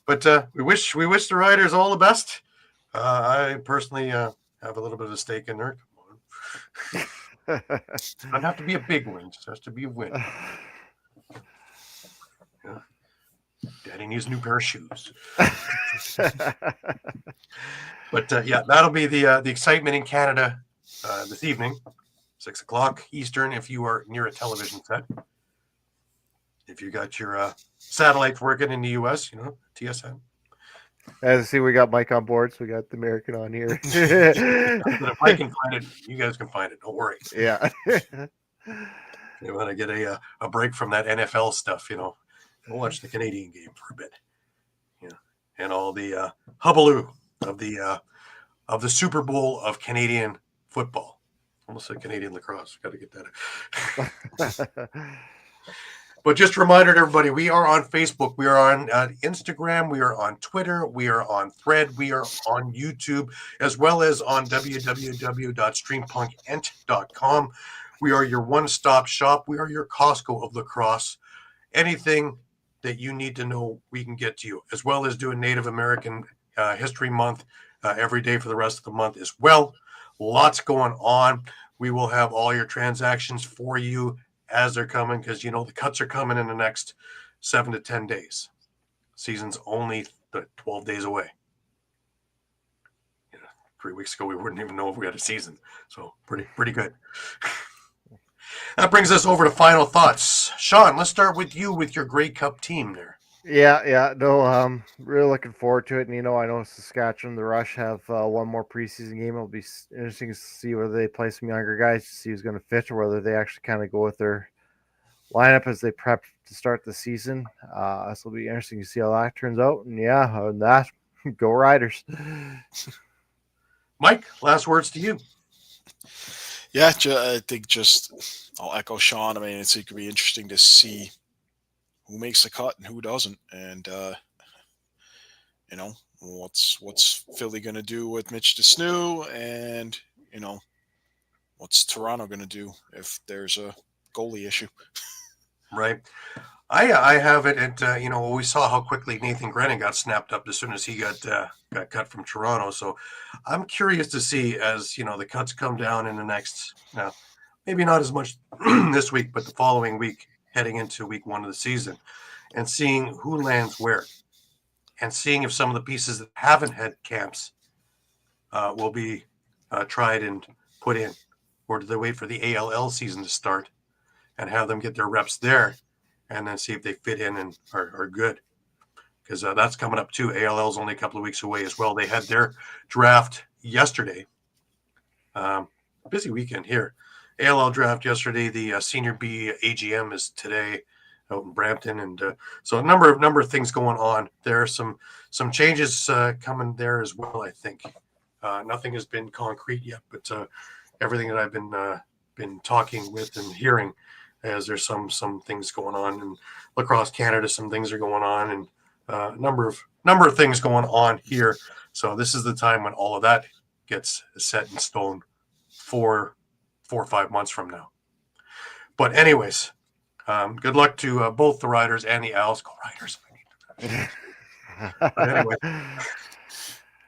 But we wish the riders all the best. I personally have a little bit of a stake in there. Doesn't have to be a big win; it just has to be a win. Daddy needs a new pair of shoes. But that'll be the excitement in Canada this evening. 6:00 Eastern, if you are near a television set. If you got your satellites working in the US, TSN. As I see, we got Mike on board, so we got the American on here. But if I can find it, you guys can find it. Don't worry. Yeah. You want to get a break from that NFL stuff, we'll watch the Canadian game for a bit. And all the hubbub of the Super Bowl of Canadian football. Almost said Canadian lacrosse. Got to get that. But just a reminder to everybody, we are on Facebook. We are on Instagram. We are on Twitter. We are on Thread. We are on YouTube, as well as on www.streampunkentertainment.com. We are your one-stop shop. We are your Costco of lacrosse. Anything that you need to know, we can get to you, as well as doing Native American History Month every day for the rest of the month as well. Lots going on. We will have all your transactions for you as they're coming, because the cuts are coming in the next 7 to 10 days. Season's only 12 days away. 3 weeks ago we wouldn't even know if we had a season, so pretty good. That brings us over to final thoughts. Sean, let's start with you with your Grey Cup team there. Yeah. No, really looking forward to it. And, I know Saskatchewan, the Rush have one more preseason game. It'll be interesting to see whether they play some younger guys to see who's going to fit, or whether they actually kind of go with their lineup as they prep to start the season. This will be interesting to see how that turns out. And other than that, go Riders. Mike, last words to you. Yeah, I think I'll echo Sean. I mean, it could be interesting to see who makes the cut and who doesn't. And, what's Philly going to do with Mitch DeSnew, and what's Toronto going to do if there's a goalie issue? Right. I have it at we saw how quickly Nathan Grennan got snapped up as soon as he got cut from Toronto. So I'm curious to see as the cuts come down in the next maybe not as much this week, but the following week heading into week 1 of the season, and seeing who lands where, and seeing if some of the pieces that haven't had camps will be tried and put in, or do they wait for the ALL season to start and have them get their reps there, and then see if they fit in and are good, because that's coming up too. ALL is only a couple of weeks away as well. They had their draft yesterday. Busy weekend here. ALL draft yesterday. The Senior B AGM is today out in Brampton, and so a number of things going on. There are some changes coming there as well. I think nothing has been concrete yet, but everything that I've been talking with and hearing, as there's some things going on in Lacrosse Canada, some things are going on, and a number of things going on here. So this is the time when all of that gets set in stone for 4 or 5 months from now. But anyways, good luck to both the Riders and the Owls. Go Riders! But anyway,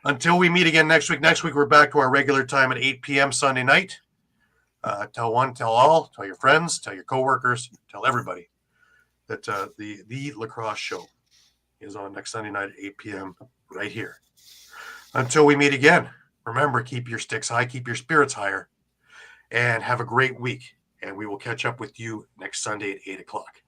until we meet again next week. Next week we're back to our regular time at 8 p.m. Sunday night. Tell one, tell all, tell your friends, tell your coworkers, tell everybody that the Lacrosse Show is on next Sunday night at 8 p.m. right here. Until we meet again, remember, keep your sticks high, keep your spirits higher, and have a great week. And we will catch up with you next Sunday at 8 o'clock.